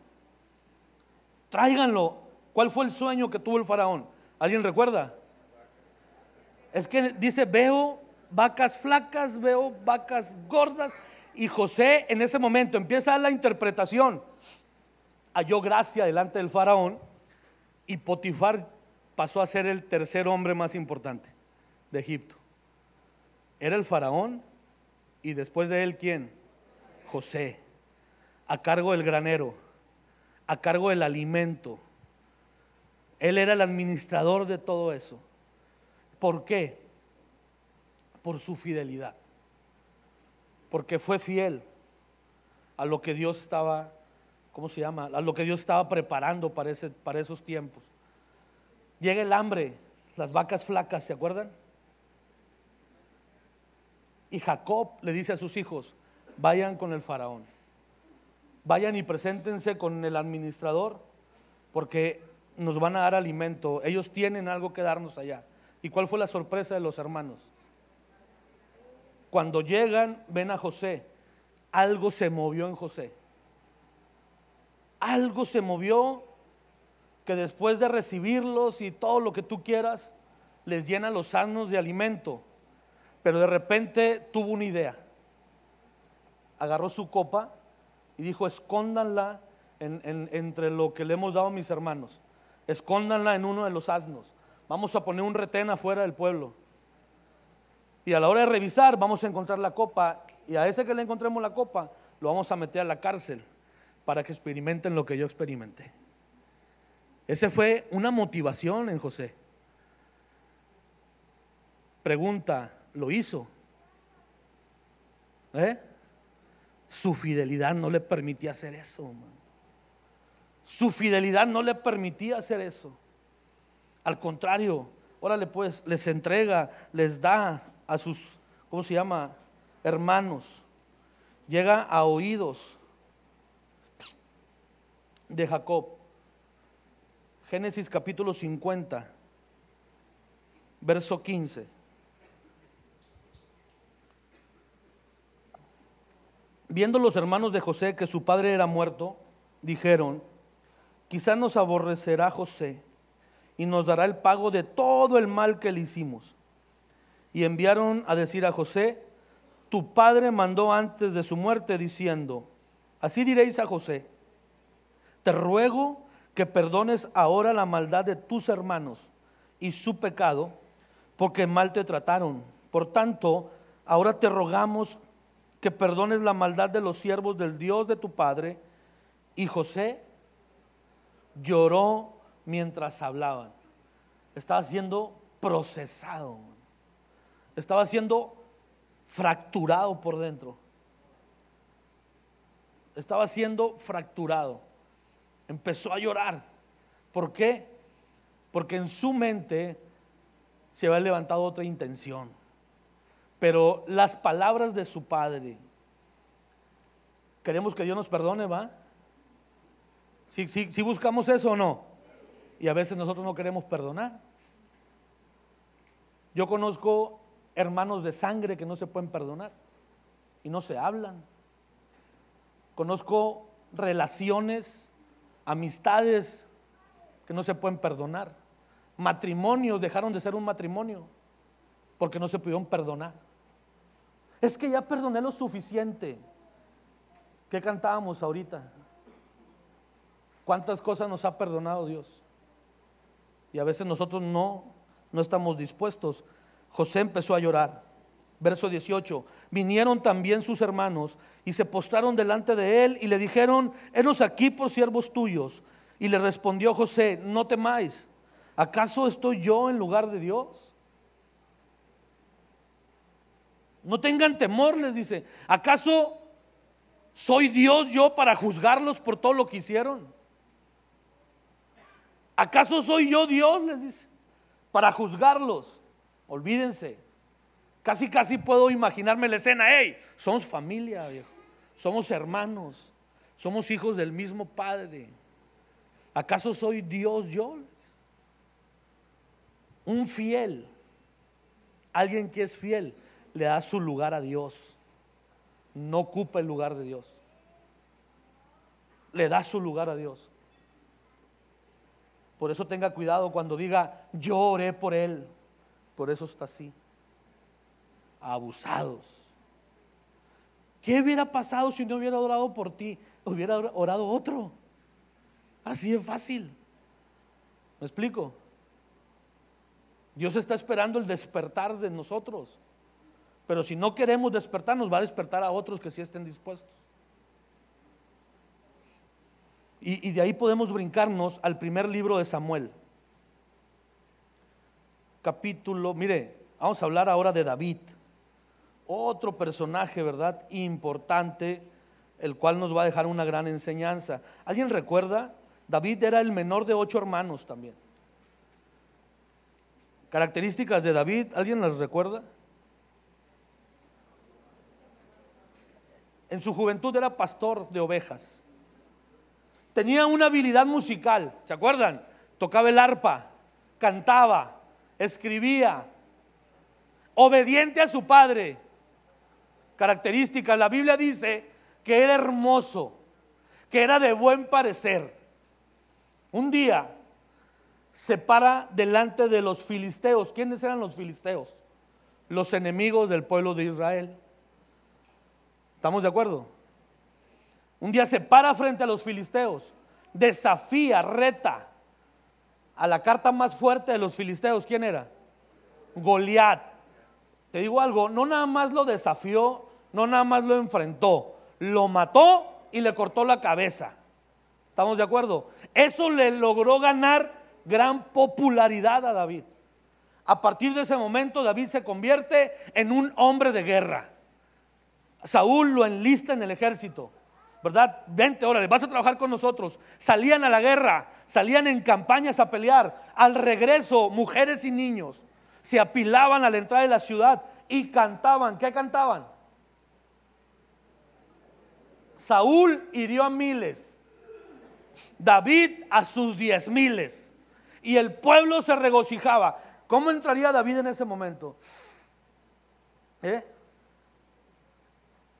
¿Cuál fue el sueño que tuvo el faraón? ¿Alguien recuerda? Es que dice, veo vacas flacas, veo vacas gordas. Y José en ese momento empieza a dar la interpretación. Halló gracia delante del faraón y Potifar pasó a ser el tercer hombre más importante de Egipto. Era el faraón y después de él, ¿quién? José, a cargo del granero, a cargo del alimento. Él era el administrador de todo eso. ¿Por qué? Por su fidelidad. Porque fue fiel a lo que Dios estaba ¿cómo se llama? A lo que Dios estaba preparando para esos tiempos. Llega el hambre, las vacas flacas, ¿se acuerdan? Y Jacob le dice a sus hijos: vayan con el faraón, vayan y preséntense con el administrador, porque nos van a dar alimento, ellos tienen algo que darnos allá. ¿Y cuál fue la sorpresa de los hermanos? Cuando llegan, ven a José, algo se movió en José. Algo se movió, que después de recibirlos y todo lo que tú quieras, les llena los sanos de alimento. Pero de repente tuvo una idea. Agarró su copa y dijo: escóndanla entre lo que le hemos dado a mis hermanos. Escóndanla en uno de los asnos. Vamos a poner un retén afuera del pueblo. Y a la hora de revisar vamos a encontrar la copa. Y a ese que le encontremos la copa lo vamos a meter a la cárcel, para que experimenten lo que yo experimenté. Esa fue una motivación en José. Pregunta: ¿lo hizo? Su fidelidad no le permitía hacer eso, man. Su fidelidad no le permitía hacer eso. Al contrario, órale pues, les entrega, les da a sus, ¿cómo se llama?, hermanos. Llega a oídos de Jacob. Génesis capítulo 50, verso 15. Viendo los hermanos de José que su padre era muerto, dijeron: quizá nos aborrecerá José y nos dará el pago de todo el mal que le hicimos. Y enviaron a decir a José: tu padre mandó antes de su muerte diciendo: así diréis a José, te ruego que perdones ahora la maldad de tus hermanos y su pecado, porque mal te trataron. Por tanto, ahora te rogamos que perdones la maldad de los siervos del Dios de tu padre. Y José lloró mientras hablaban. Estaba siendo procesado, estaba siendo fracturado por dentro, estaba siendo fracturado. Empezó a llorar. ¿Por qué? Porque en su mente se había levantado otra intención. Pero las palabras de su padre, queremos que Dios nos perdone, ¿va? Si buscamos eso o no. Y a veces nosotros no queremos perdonar. Yo conozco hermanos de sangre que no se pueden perdonar y no se hablan. Conozco relaciones, amistades que no se pueden perdonar. Matrimonios dejaron de ser un matrimonio porque no se pudieron perdonar. Es que ya perdoné lo suficiente. ¿Qué cantábamos ahorita? ¿Cuántas cosas nos ha perdonado Dios? Y a veces nosotros no estamos dispuestos. José empezó a llorar. Verso 18: vinieron también sus hermanos y se postraron delante de él y le dijeron: henos aquí por siervos tuyos. Y le respondió José: no temáis, ¿acaso estoy yo en lugar de Dios? No tengan temor, les dice. ¿Acaso soy Dios yo para juzgarlos por todo lo que hicieron? ¿Acaso soy yo Dios, les dice, para juzgarlos? Olvídense. Casi puedo imaginarme la escena. Hey, somos familia, viejo. Somos hermanos. Somos hijos del mismo Padre. ¿Acaso soy Dios yo? Un fiel, alguien que es fiel, le da su lugar a Dios. No ocupa el lugar de Dios. Le da su lugar a Dios. Por eso tenga cuidado cuando diga: yo oré por él. Por eso está así. Abusados. ¿Qué hubiera pasado si no hubiera orado por ti? Hubiera orado otro. Así de fácil. ¿Me explico? Dios está esperando el despertar de nosotros. Pero si no queremos despertar, nos va a despertar a otros que sí estén dispuestos. Y de ahí podemos brincarnos al primer libro de Samuel. Mire, vamos a hablar ahora de David. Otro personaje, ¿verdad?, importante el cual nos va a dejar una gran enseñanza. ¿Alguien recuerda? David era el menor de 8 hermanos también. Características de David, ¿alguien las recuerda? En su juventud era pastor de ovejas. Tenía una habilidad musical, ¿se acuerdan? Tocaba el arpa, cantaba, escribía, obediente a su padre. Características, la Biblia dice que era hermoso, que era de buen parecer. Un día se para delante de los filisteos. ¿Quiénes eran los filisteos? Los enemigos del pueblo de Israel. ¿Estamos de acuerdo? Un día se para frente a los filisteos, desafía, reta a la carta más fuerte de los filisteos. ¿Quién era? Goliat. Te digo algo, no nada más lo desafió, no nada más lo enfrentó, lo mató y le cortó la cabeza. ¿Estamos de acuerdo? Eso le logró ganar gran popularidad a David. A partir de ese momento David se convierte en un hombre de guerra. Saúl lo enlista en el ejército, ¿verdad? Vente, órale, vas a trabajar con nosotros. Salían a la guerra, salían en campañas a pelear. Al regreso, mujeres y niños se apilaban a la entrada de la ciudad y cantaban. ¿Qué cantaban? Saúl hirió a miles, David a sus 10,000, y el pueblo se regocijaba. ¿Cómo entraría David en ese momento?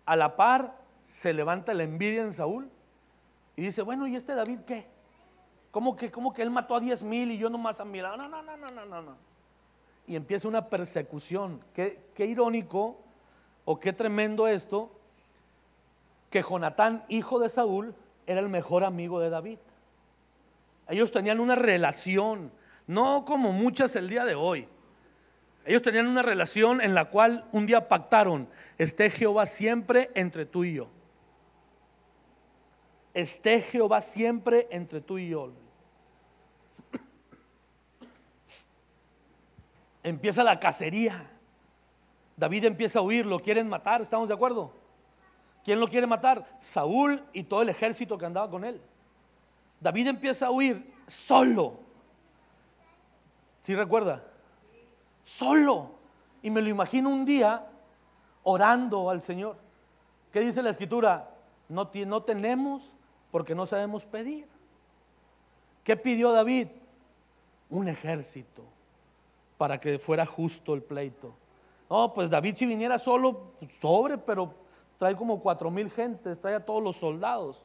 A la par se levanta la envidia en Saúl y dice: bueno, ¿y este David qué? ¿Cómo que él mató a 10,000 y yo nomás a 1,000? No. Y empieza una persecución. Qué irónico o qué tremendo esto, que Jonatán, hijo de Saúl, era el mejor amigo de David. Ellos tenían una relación, no como muchas el día de hoy. Ellos tenían una relación en la cual un día pactaron: esté Jehová siempre entre tú y yo. Esté Jehová siempre entre tú y yo. Empieza la cacería. David empieza a huir, lo quieren matar, ¿estamos de acuerdo? ¿Quién lo quiere matar? Saúl y todo el ejército que andaba con él. David empieza a huir solo. ¿Sí recuerda? Solo. Y me lo imagino un día orando al Señor. ¿Qué dice la escritura? No tenemos porque no sabemos pedir. ¿Qué pidió David? Un ejército para que fuera justo el pleito. No, pues David, si viniera solo, pero trae como 4,000 gentes, trae a todos los soldados.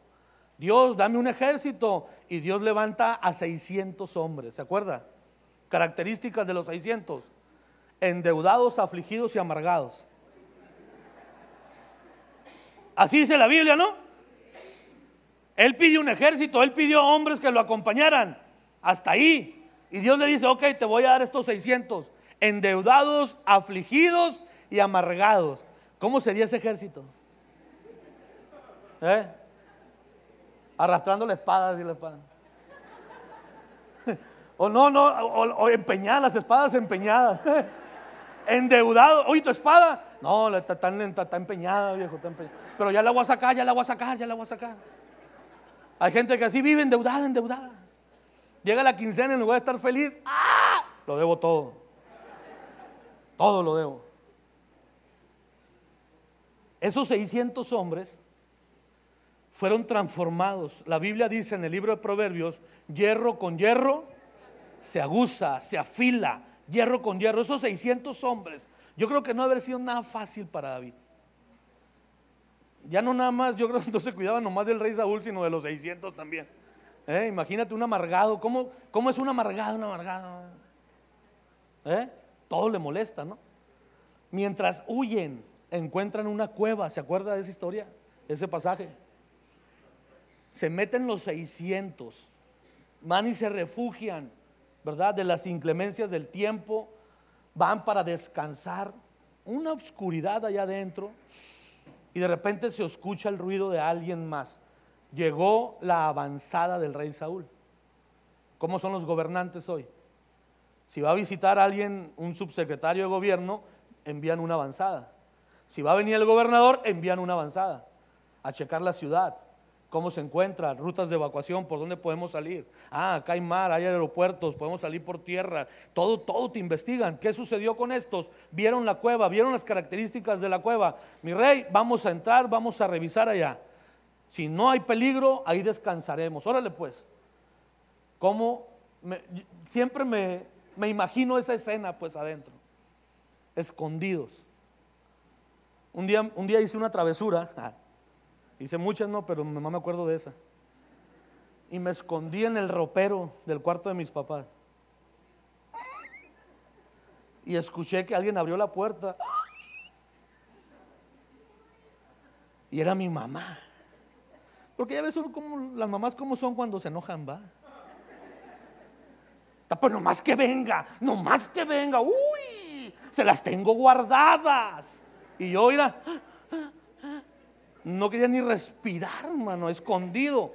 Dios, dame un ejército. Y Dios levanta a 600 hombres. ¿Se acuerda? Características de los 600: endeudados, afligidos y amargados. Así dice la Biblia, ¿no? Él pidió un ejército, él pidió hombres que lo acompañaran. Hasta ahí. Y Dios le dice: ok, te voy a dar estos 600, endeudados, afligidos y amargados. ¿Cómo sería ese ejército? Arrastrando la espada, así la espada. o empeñadas, las espadas empeñadas. Endeudado. Oye, tu espada. No, está empeñada, viejo, está empeñada. Pero ya la voy a sacar. Hay gente que así vive endeudada. Llega la quincena, en lugar de estar feliz, lo debo todo. Todo lo debo. Esos 600 hombres fueron transformados. La Biblia dice en el libro de Proverbios: hierro con hierro se aguza, se afila. Hierro con hierro. Esos 600 hombres, yo creo que no haber sido nada fácil para David. Ya no nada más, yo creo que no se cuidaba nomás del rey Saúl, sino de los 600 también. Imagínate un amargado. ¿Cómo es un amargado? Todo le molesta, ¿no? Mientras huyen, encuentran una cueva. ¿Se acuerda de esa historia? Ese pasaje. Se meten los 600, van y se refugian, ¿verdad?, de las inclemencias del tiempo. Van para descansar. Una oscuridad allá adentro. Y de repente se escucha el ruido de alguien más. Llegó la avanzada del rey Saúl. ¿Cómo son los gobernantes hoy? Si va a visitar a alguien, un subsecretario de gobierno, envían una avanzada. Si va a venir el gobernador, envían una avanzada. a checar la ciudad, cómo se encuentra, rutas de evacuación, por dónde podemos salir. Acá hay mar, hay aeropuertos, podemos salir por tierra. Todo te investigan. ¿Qué sucedió con estos? Vieron la cueva, vieron las características de la cueva. Mi rey, vamos a entrar, vamos a revisar allá. Si no hay peligro, ahí descansaremos. Órale pues. Siempre me imagino esa escena pues adentro, escondidos. Un día hice una travesura. Hice muchas, no, pero no me acuerdo de esa. Y me escondí en el ropero del cuarto de mis papás. Y escuché que alguien abrió la puerta. Y era mi mamá. Porque ya ves como las mamás como son cuando se enojan, va. Pues nomás que venga, uy, se las tengo guardadas. Y yo, mira, no quería ni respirar, hermano, escondido.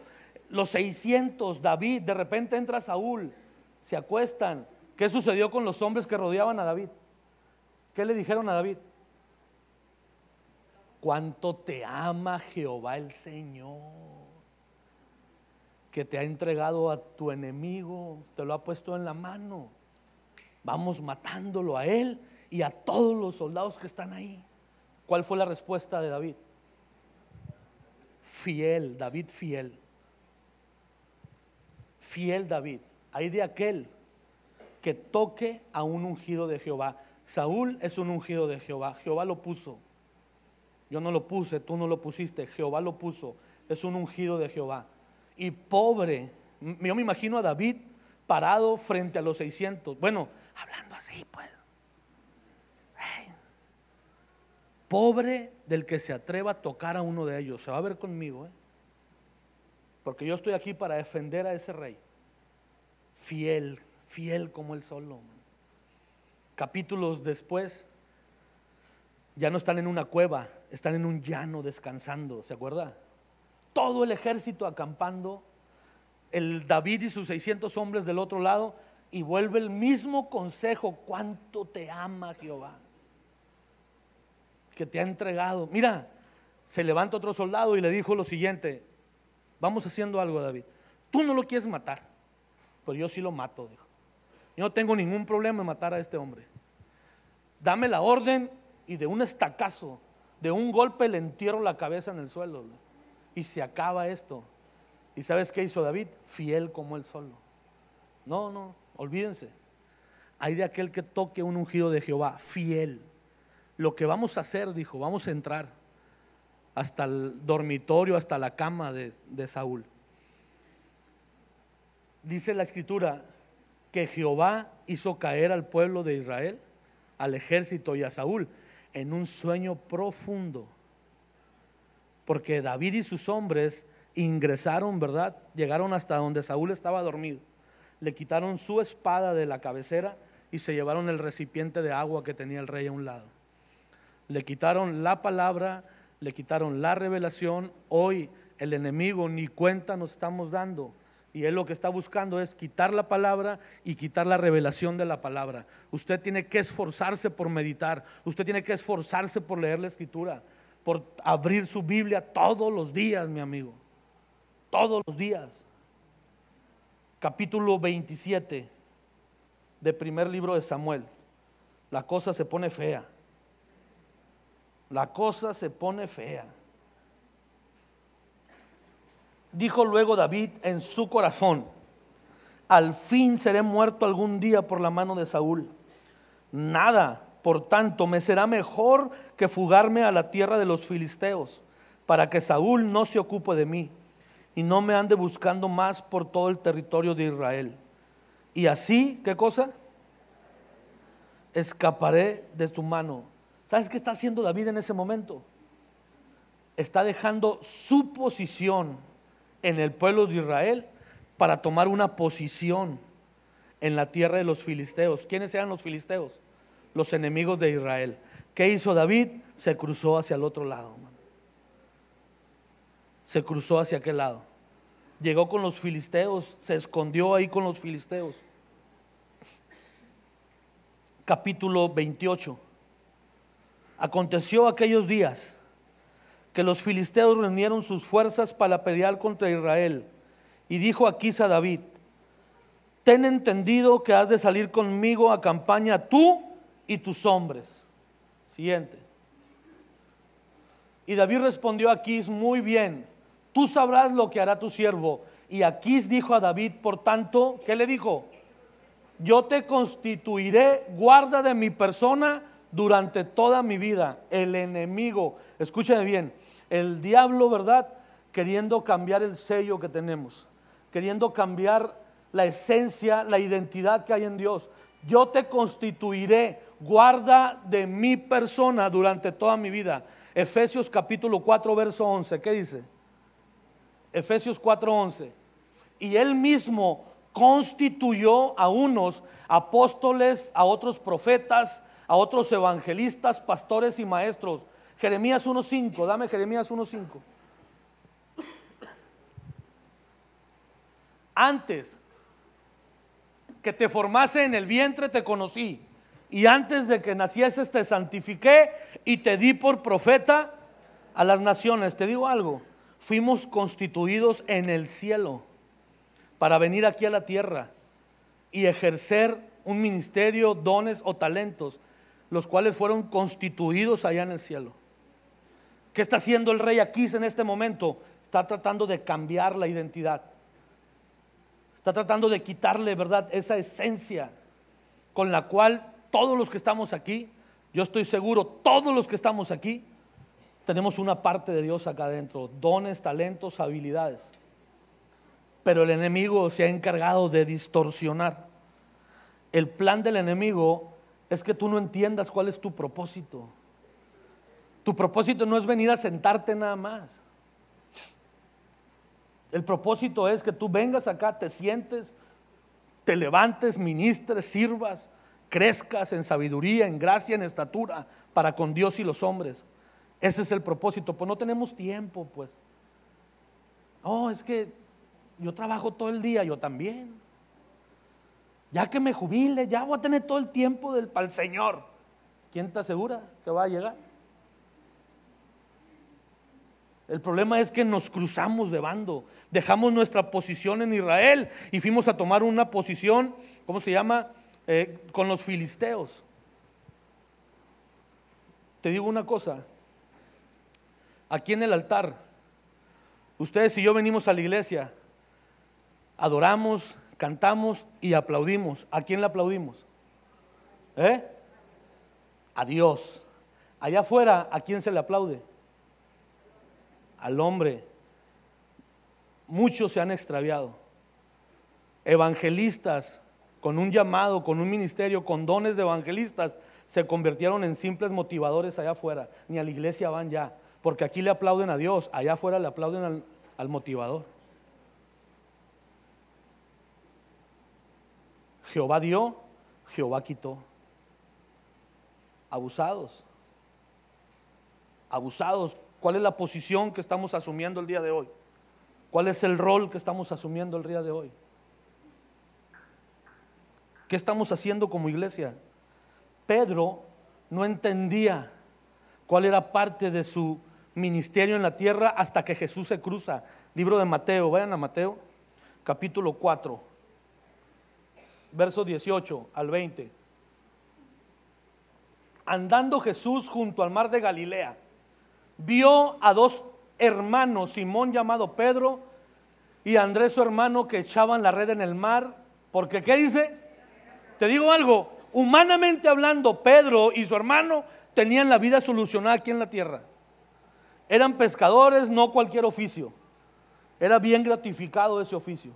Los 600, David, de repente entra Saúl, se acuestan. ¿Qué sucedió con los hombres que rodeaban a David? ¿Qué le dijeron a David? ¿Cuánto te ama Jehová el Señor, que te ha entregado a tu enemigo, te lo ha puesto en la mano? Vamos matándolo a él y a todos los soldados que están ahí. ¿Cuál fue la respuesta de David? Fiel, David fiel. Fiel David. Hay de aquel que toque a un ungido de Jehová. Saúl es un ungido de Jehová. Jehová lo puso. Yo no lo puse, tú no lo pusiste. Jehová lo puso. Es un ungido de Jehová. Y pobre, yo me imagino a David parado frente a los 600. Bueno, hablando así pues. Pobre del que se atreva a tocar a uno de ellos. Se va a ver conmigo, porque yo estoy aquí para defender a ese rey. Fiel, fiel como él solo. Capítulos después, ya no están en una cueva, están en un llano descansando. ¿Se acuerda? Todo el ejército acampando, el David y sus 600 hombres del otro lado, y vuelve el mismo consejo: cuánto te ama Jehová, que te ha entregado. Mira, se levanta otro soldado y le dijo lo siguiente: vamos haciendo algo, David. Tú no lo quieres matar, pero yo sí lo mato, dijo. Yo no tengo ningún problema en matar a este hombre. Dame la orden y de un estacazo, de un golpe, le entierro la cabeza en el suelo, y se acaba esto. ¿Y sabes qué hizo David? Fiel como él solo. No, olvídense. Hay de aquel que toque un ungido de Jehová, fiel. Lo que vamos a hacer, dijo, vamos a entrar hasta el dormitorio, hasta la cama de Saúl. Dice la escritura que Jehová hizo caer al pueblo de Israel, al ejército y a Saúl en un sueño profundo, porque David y sus hombres ingresaron, ¿verdad? Llegaron hasta donde Saúl estaba dormido, le quitaron su espada de la cabecera y se llevaron el recipiente de agua que tenía el rey a un lado. Le quitaron la palabra, le quitaron la revelación. Hoy el enemigo ni cuenta nos estamos dando, y él lo que está buscando es quitar la palabra y quitar la revelación de la palabra. Usted tiene que esforzarse por meditar, usted tiene que esforzarse por leer la escritura, por abrir su Biblia todos los días, mi amigo, todos los días. Capítulo 27 de primer libro de Samuel. La cosa se pone fea. La cosa se pone fea. Dijo luego David en su corazón: al fin seré muerto algún día por la mano de Saúl. Nada, por tanto, me será mejor que fugarme a la tierra de los filisteos, para que Saúl no se ocupe de mí y no me ande buscando más por todo el territorio de Israel. Y así, ¿qué cosa? Escaparé de tu mano. ¿Sabes qué está haciendo David en ese momento? Está dejando su posición en el pueblo de Israel para tomar una posición en la tierra de los filisteos. ¿Quiénes eran los filisteos? Los enemigos de Israel. ¿Qué hizo David? Se cruzó hacia el otro lado. Se cruzó hacia aquel lado. Llegó con los filisteos, se escondió ahí con los filisteos. Capítulo 28. Aconteció aquellos días que los filisteos reunieron sus fuerzas para pelear contra Israel. Y dijo Aquís a David: ten entendido que has de salir conmigo a campaña tú y tus hombres. Siguiente. Y David respondió a Aquís: muy bien, tú sabrás lo que hará tu siervo. Y Aquís dijo a David, por tanto, ¿qué le dijo? Yo te constituiré guarda de mi persona durante toda mi vida. El enemigo, escúchame bien, el diablo, ¿verdad? Queriendo cambiar el sello que tenemos, queriendo cambiar la esencia, la identidad que hay en Dios. Yo te constituiré guarda de mi persona durante toda mi vida. Efesios capítulo 4 verso 11, ¿qué dice? Efesios 4:11. Y él mismo constituyó a unos apóstoles, a otros profetas, a otros evangelistas, pastores y maestros. Jeremías 1:5, dame Jeremías 1:5. Antes que te formase en el vientre te conocí, y antes de que nacieses te santifiqué y te di por profeta a las naciones. Te digo algo, fuimos constituidos en el cielo para venir aquí a la tierra y ejercer un ministerio, dones o talentos, los cuales fueron constituidos allá en el cielo. ¿Qué está haciendo el rey Aquís en este momento? Está tratando de cambiar la identidad. Está tratando de quitarle, ¿verdad?, esa esencia con la cual todos los que estamos aquí, yo estoy seguro, todos los que estamos aquí, tenemos una parte de Dios acá adentro, dones, talentos, habilidades. Pero el enemigo se ha encargado de distorsionar. El plan del enemigo es que tú no entiendas cuál es tu propósito. Tu propósito no es venir a sentarte nada más. El propósito es que tú vengas acá, te sientes, te levantes, ministres, sirvas, crezcas en sabiduría, en gracia, en estatura para con Dios y los hombres. Ese es el propósito. Pues no tenemos tiempo, pues. Oh, es que yo trabajo todo el día, yo también. Ya que me jubile, ya voy a tener todo el tiempo para el Señor. ¿Quién te asegura que va a llegar? El problema es que nos cruzamos de bando. Dejamos nuestra posición en Israel y fuimos a tomar una posición, ¿cómo se llama? Con los filisteos. Te digo una cosa, aquí en el altar, ustedes y yo venimos a la iglesia, adoramos, cantamos y aplaudimos. ¿A quién le aplaudimos? A Dios. Allá afuera, ¿a quién se le aplaude? Al hombre. Muchos se han extraviado. Evangelistas con un llamado, con un ministerio, con dones de evangelistas, se convirtieron en simples motivadores allá afuera. Ni a la iglesia van ya, porque aquí le aplauden a Dios, allá afuera le aplauden al motivador. Jehová dio, Jehová quitó. Abusados. Abusados. ¿Cuál es la posición que estamos asumiendo el día de hoy? ¿Cuál es el rol que estamos asumiendo el día de hoy? ¿Qué estamos haciendo como iglesia? Pedro no entendía cuál era parte de su ministerio en la tierra hasta que Jesús se cruza. Libro de Mateo, vayan a Mateo, capítulo 4, verso 18 al 20. Andando Jesús junto al mar de Galilea, vio a dos hermanos, Simón llamado Pedro y Andrés su hermano, que echaban la red en el mar, porque ¿qué dice? Te digo algo, humanamente hablando, Pedro y su hermano tenían la vida solucionada aquí en la tierra. Eran pescadores, no cualquier oficio. Era bien gratificado ese oficio.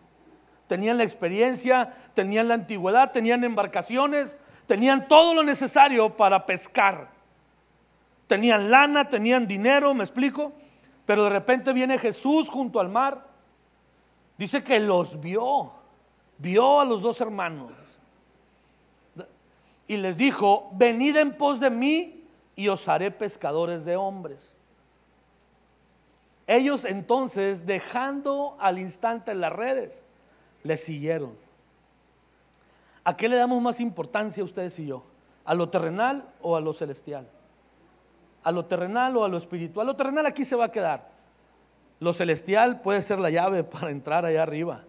Tenían la experiencia, tenían la antigüedad, tenían embarcaciones, tenían todo lo necesario para pescar. Tenían lana, tenían dinero, ¿me explico? Pero de repente viene Jesús junto al mar. Dice que los vio a los dos hermanos y les dijo: venid en pos de mí y os haré pescadores de hombres. Ellos entonces, dejando al instante las redes, le siguieron. ¿A qué le damos más importancia ustedes y yo? ¿A lo terrenal o a lo celestial? a lo terrenal o a lo espiritual. Lo terrenal aquí se va a quedar. Lo celestial puede ser la llave para entrar allá arriba.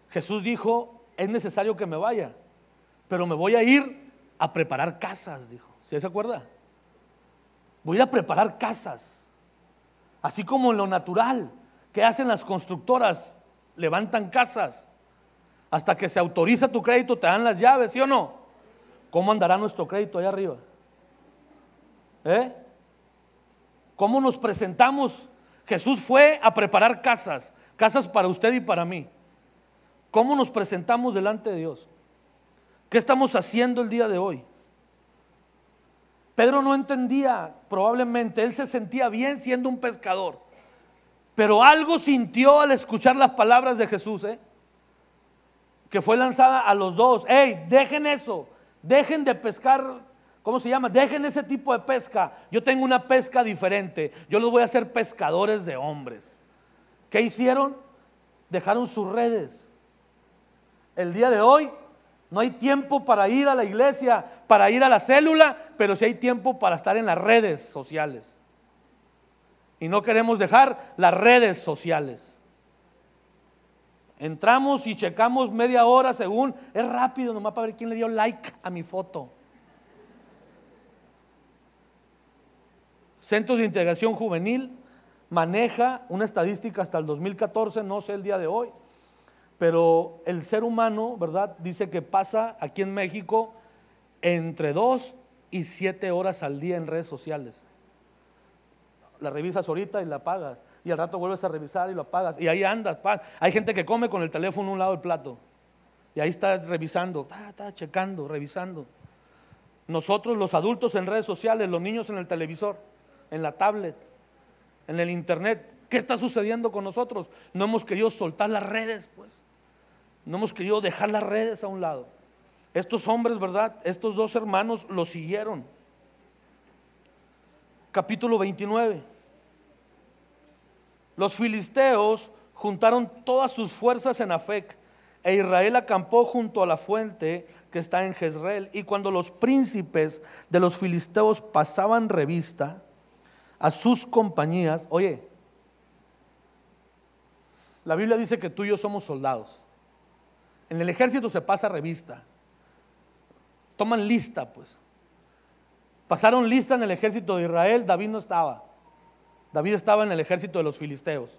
Jesús dijo: es necesario que me vaya, pero me voy a ir a preparar casas, dijo. ¿Sí se acuerda? Voy a ir a preparar casas. Así como en lo natural, ¿qué hacen las constructoras? Levantan casas. Hasta que se autoriza tu crédito, te dan las llaves, ¿sí o no? ¿Cómo andará nuestro crédito allá arriba? ¿Cómo nos presentamos? Jesús fue a preparar casas, casas para usted y para mí. ¿Cómo nos presentamos delante de Dios? ¿Qué estamos haciendo el día de hoy? Pedro no entendía, probablemente él se sentía bien siendo un pescador, pero algo sintió al escuchar las palabras de Jesús, que fue lanzada a los dos. Dejen eso, dejen de pescar, ¿cómo se llama? Dejen ese tipo de pesca. Yo tengo una pesca diferente. Yo los voy a hacer pescadores de hombres. ¿Qué hicieron? Dejaron sus redes. El día de hoy no hay tiempo para ir a la iglesia, para ir a la célula, pero sí hay tiempo para estar en las redes sociales. Y no queremos dejar las redes sociales. Entramos y checamos media hora según, es rápido nomás para ver quién le dio like a mi foto. Centros de Integración Juvenil maneja una estadística hasta el 2014, no sé el día de hoy, pero el ser humano, ¿verdad?, dice que pasa aquí en México entre 2 y 7 horas al día en redes sociales. La revisas ahorita y la apagas, y al rato vuelves a revisar y lo apagas, y ahí andas. Hay gente que come con el teléfono a un lado del plato, y ahí está revisando, está checando, revisando. Nosotros los adultos en redes sociales, los niños en el televisor, en la tablet, en el internet. ¿Qué está sucediendo con nosotros? No hemos querido soltar las redes, pues. No hemos querido dejar las redes a un lado. Estos hombres, ¿verdad?, estos dos hermanos lo siguieron. Capítulo 29. Los filisteos juntaron todas sus fuerzas en Afec, e Israel acampó junto a la fuente que está en Jezreel. Y cuando los príncipes de los filisteos pasaban revista a sus compañías, oye, la Biblia dice que tú y yo somos soldados. En el ejército se pasa revista, toman lista, pues. Pasaron lista en el ejército de Israel. David no estaba. David estaba en el ejército de los filisteos.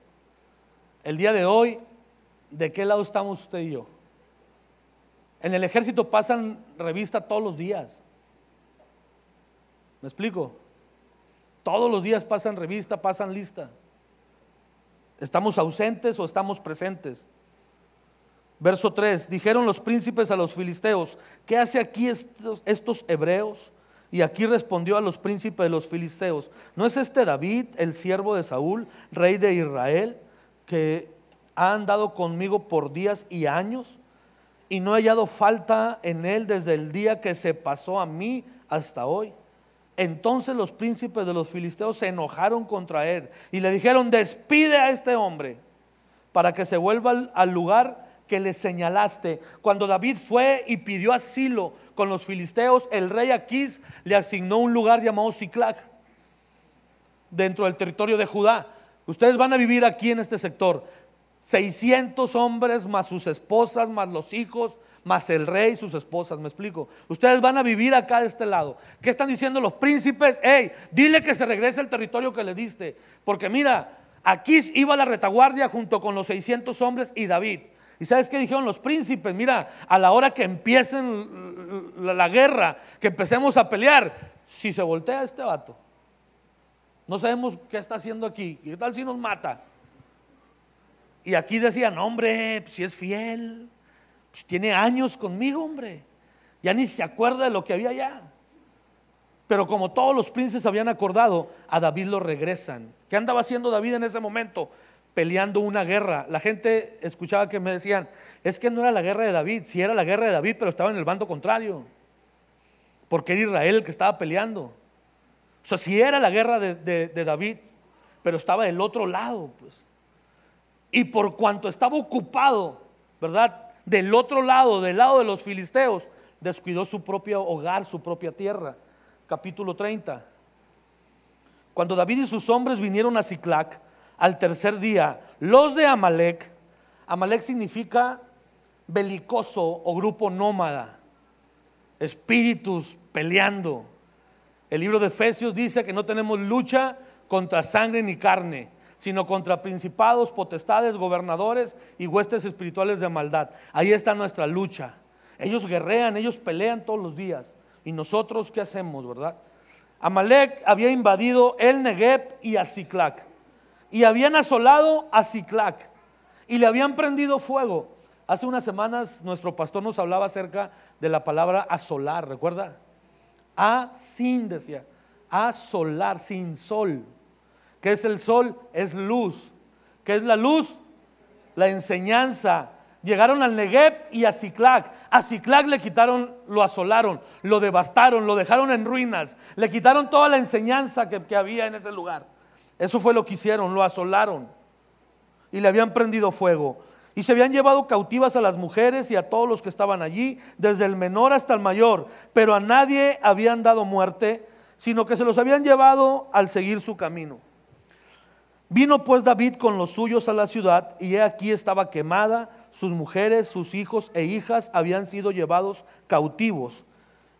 El día de hoy, ¿de qué lado estamos usted y yo? En el ejército pasan revista todos los días. ¿Me explico? Todos los días pasan revista, pasan lista. ¿Estamos ausentes o estamos presentes? Verso 3. Dijeron los príncipes a los filisteos: ¿qué hace aquí estos hebreos? Y aquí respondió a los príncipes de los filisteos: ¿no es este David, el siervo de Saúl, rey de Israel, que ha andado conmigo por días y años, y no he hallado falta en él desde el día que se pasó a mí hasta hoy? Entonces los príncipes de los filisteos se enojaron contra él y le dijeron: despide a este hombre para que se vuelva al lugar que le señalaste. Cuando David fue y pidió asilo con los filisteos, el rey Aquís le asignó un lugar llamado Siclag dentro del territorio de Judá. Ustedes van a vivir aquí en este sector, 600 hombres más sus esposas, más los hijos, más el rey y sus esposas. ¿Me explico? Ustedes van a vivir acá de este lado. ¿Qué están diciendo los príncipes? Dile que se regrese al territorio que le diste, porque mira, Aquís iba a la retaguardia junto con los 600 hombres y David. ¿Y sabes qué dijeron los príncipes? Mira, a la hora que empiecen la guerra, que empecemos a pelear, si se voltea este vato, no sabemos qué está haciendo aquí, ¿y qué tal si nos mata? Y aquí decían: hombre, si es fiel, pues tiene años conmigo, hombre, ya ni se acuerda de lo que había allá. Pero como todos los príncipes habían acordado, a David lo regresan. ¿Qué andaba haciendo David en ese momento? Peleando una guerra. La gente escuchaba que me decían: es que no era la guerra de David. Sí era la guerra de David, pero estaba en el bando contrario, porque era Israel el que estaba peleando. O sea, sí era la guerra de David, pero estaba del otro lado, pues. Y por cuanto estaba ocupado, ¿verdad?, del otro lado, del lado de los filisteos, descuidó su propio hogar, su propia tierra. Capítulo 30. Cuando David y sus hombres vinieron a Siclac al tercer día, los de Amalec, Amalec significa belicoso o grupo nómada, espíritus peleando. El libro de Efesios dice que no tenemos lucha contra sangre ni carne, sino contra principados, potestades, gobernadores y huestes espirituales de maldad. Ahí está nuestra lucha. Ellos guerrean, ellos pelean todos los días. ¿Y nosotros qué hacemos, verdad? Amalec había invadido el Negev y a Siclac, y habían asolado a Siclac y le habían prendido fuego. Hace unas semanas nuestro pastor nos hablaba acerca de la palabra asolar, ¿recuerda? Sin decía, asolar, sin sol. ¿Qué es el sol? Es luz. ¿Qué es la luz? La enseñanza. Llegaron al Negev y a Siclac. A Siclac le quitaron, lo asolaron, lo devastaron, lo dejaron en ruinas, le quitaron toda la enseñanza que había en ese lugar. Eso fue lo que hicieron, lo asolaron y le habían prendido fuego. Y se habían llevado cautivas a las mujeres y a todos los que estaban allí, desde el menor hasta el mayor, pero a nadie habían dado muerte, sino que se los habían llevado al seguir su camino. Vino pues David con los suyos a la ciudad, y he aquí estaba quemada, sus mujeres, sus hijos e hijas habían sido llevados cautivos.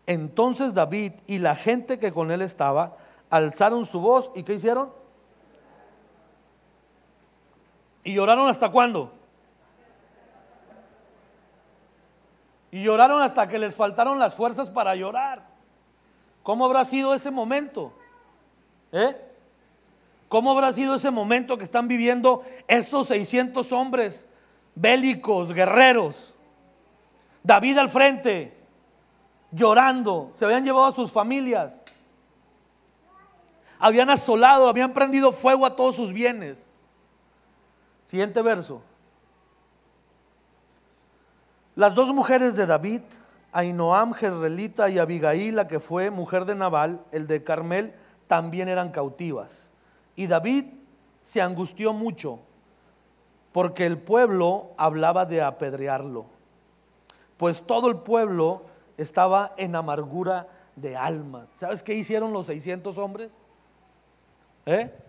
Entonces David y la gente que con él estaba alzaron su voz, ¿y qué hicieron? ¿Y lloraron hasta cuándo? Y lloraron hasta que les faltaron las fuerzas para llorar. ¿Cómo habrá sido ese momento? ¿Cómo habrá sido ese momento que están viviendo estos 600 hombres bélicos, guerreros? David al frente, llorando. Se habían llevado a sus familias, habían asolado, habían prendido fuego a todos sus bienes. Siguiente verso. Las dos mujeres de David, Ahinoam jezreelita y Abigail, la que fue mujer de Nabal, el de Carmel, también eran cautivas. Y David se angustió mucho porque el pueblo hablaba de apedrearlo, pues todo el pueblo estaba en amargura de alma. ¿Sabes qué hicieron los 600 hombres?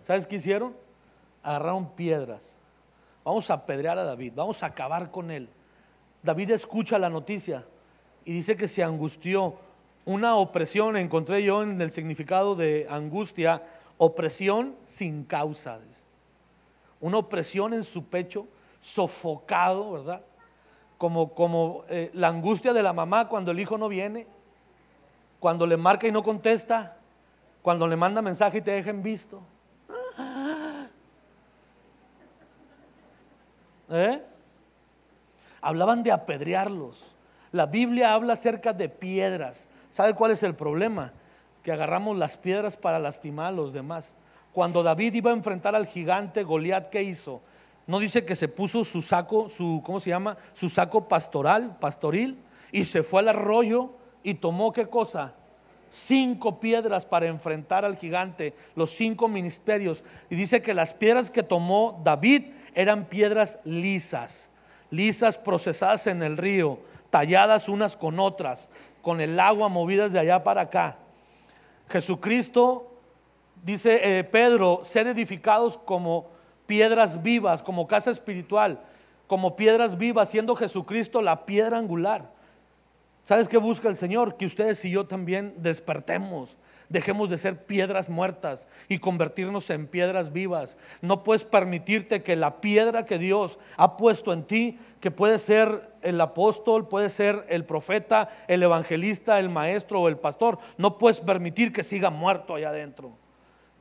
¿Sabes qué hicieron? Agarraron piedras. Vamos a apedrear a David, vamos a acabar con él. David escucha la noticia y dice que se angustió. Una opresión, encontré yo en el significado de angustia, opresión sin causa. Una opresión en su pecho, sofocado, ¿verdad? Como la angustia de la mamá cuando el hijo no viene, cuando le marca y no contesta, cuando le manda mensaje y te deja en visto. Hablaban de apedrearlos. La Biblia habla acerca de piedras. ¿Sabe cuál es el problema? Que agarramos las piedras para lastimar a los demás. Cuando David iba a enfrentar al gigante Goliat, ¿qué hizo? No dice que se puso su saco, ¿cómo se llama? Su saco pastoril, y se fue al arroyo y tomó, ¿qué cosa? 5 piedras para enfrentar al gigante, los 5 ministerios. Y dice que las piedras que tomó David eran piedras lisas, procesadas en el río, talladas unas con otras, con el agua movidas de allá para acá. Jesucristo, dice Pedro, ser edificados como piedras vivas, como casa espiritual, como piedras vivas, siendo Jesucristo la piedra angular. ¿Sabes qué busca el Señor? Que ustedes y yo también despertemos, dejemos de ser piedras muertas y convertirnos en piedras vivas. No puedes permitirte que la piedra que Dios ha puesto en ti, que puede ser el apóstol, puede ser el profeta, el evangelista, el maestro o el pastor, no puedes permitir que siga muerto allá adentro.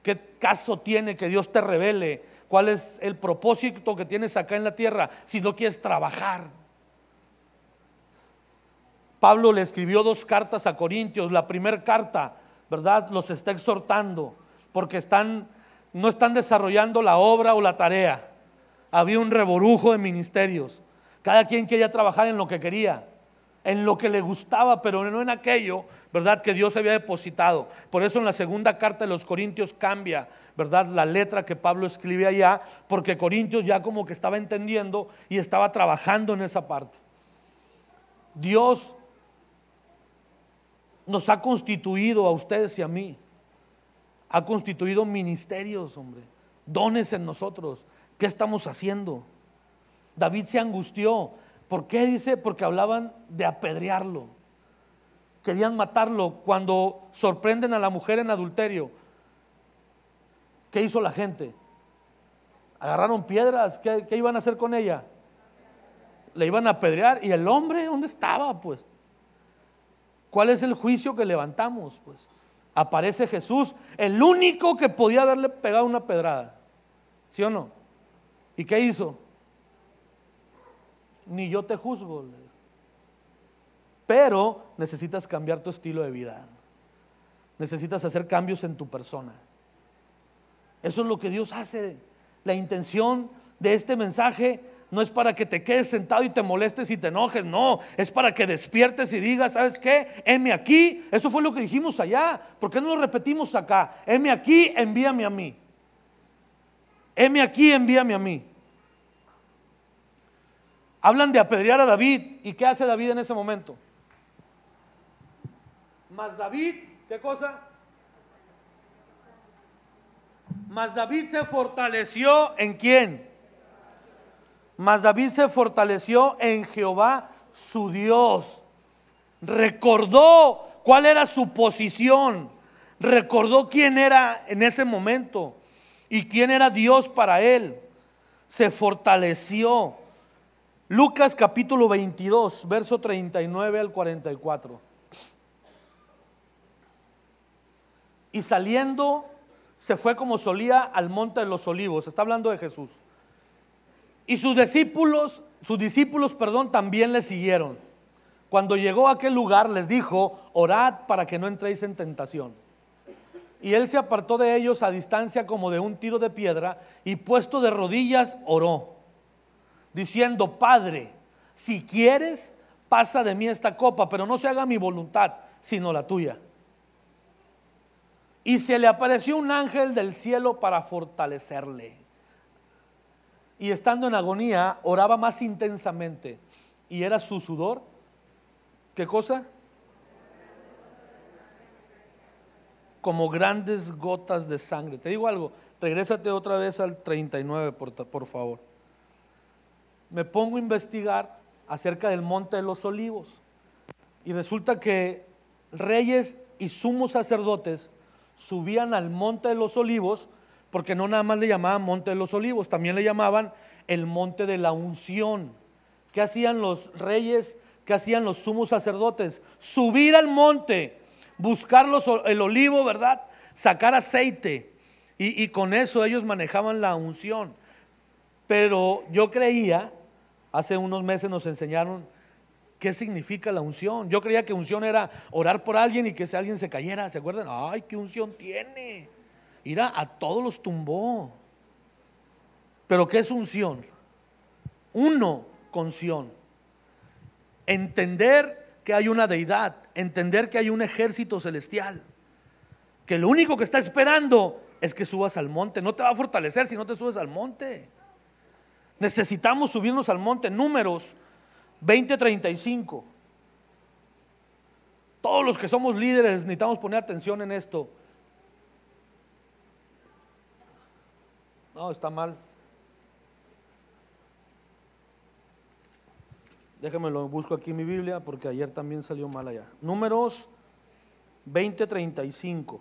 ¿Qué caso tiene que Dios te revele cuál es el propósito que tienes acá en la tierra si no quieres trabajar? Pablo le escribió 2 cartas a Corintios. La primera carta, ¿verdad?, los está exhortando porque no están desarrollando la obra o la tarea. Había un revorujo de ministerios. Cada quien quería trabajar en lo que quería, en lo que le gustaba, pero no en aquello, ¿verdad?, que Dios había depositado. Por eso en la segunda carta de los Corintios cambia, ¿verdad?, la letra que Pablo escribe allá, porque Corintios ya como que estaba entendiendo y estaba trabajando en esa parte. Dios nos ha constituido a ustedes y a mí ha constituido ministerios, hombre, dones en nosotros. ¿Qué estamos haciendo? David se angustió. ¿Por qué? Dice, porque hablaban de apedrearlo. Querían matarlo. Cuando sorprenden a la mujer en adulterio, ¿qué hizo la gente? Agarraron piedras. ¿Qué iban a hacer con ella? Le iban a apedrear. ¿Y el hombre dónde estaba? Pues, ¿cuál es el juicio que levantamos? Pues aparece Jesús, el único que podía haberle pegado una pedrada, ¿sí o no? ¿Y qué hizo? Ni yo te juzgo, pero necesitas cambiar tu estilo de vida. Necesitas hacer cambios en tu persona. Eso es lo que Dios hace. La intención de este mensaje no es para que te quedes sentado y te molestes y te enojes. No, es para que despiertes y digas, ¿sabes qué? Heme aquí. Eso fue lo que dijimos allá. ¿Por qué no lo repetimos acá? Heme aquí, envíame a mí. Heme aquí, envíame a mí. Hablan de apedrear a David. ¿Y qué hace David en ese momento? Mas David, ¿qué cosa? Mas David se fortaleció ¿en quién? Mas David se fortaleció en Jehová su Dios. Recordó cuál era su posición. Recordó quién era en ese momento y quién era Dios para él. Se fortaleció. Lucas capítulo 22, verso 39 al 44. Y saliendo se fue como solía al monte de los olivos. Está hablando de Jesús. Y sus discípulos, también le siguieron. Cuando llegó a aquel lugar les dijo: orad para que no entréis en tentación. Y él se apartó de ellos a distancia como de un tiro de piedra, y puesto de rodillas oró, diciendo: Padre, si quieres, pasa de mí esta copa, pero no se haga mi voluntad, sino la tuya. Y se le apareció un ángel del cielo para fortalecerle. Y estando en agonía, oraba más intensamente. Y era su sudor, ¿qué cosa? Como grandes gotas de sangre. Te digo algo, regrésate otra vez al 39, por favor. Me pongo a investigar acerca del monte de los olivos. Y resulta que reyes y sumos sacerdotes subían al monte de los olivos, porque no nada más le llamaban monte de los olivos, también le llamaban el monte de la unción. ¿Qué hacían los reyes? ¿Qué hacían los sumos sacerdotes? Subir al monte, buscar el olivo, ¿verdad? Sacar aceite, y con eso ellos manejaban la unción. Pero yo creía, hace unos meses nos enseñaron qué significa la unción. Yo creía que unción era orar por alguien y que ese alguien se cayera. ¿Se acuerdan? Ay, qué unción tiene. Mira, a todos los tumbó. Pero ¿qué es unción? Uno con sion. Entender que hay una deidad, entender que hay un ejército celestial, que lo único que está esperando es que subas al monte. No te va a fortalecer si no te subes al monte. Necesitamos subirnos al monte. Números 20:35. Todos los que somos líderes necesitamos poner atención en esto. No, está mal. Déjame lo busco aquí en mi Biblia, porque ayer también salió mal allá. Números 20:35.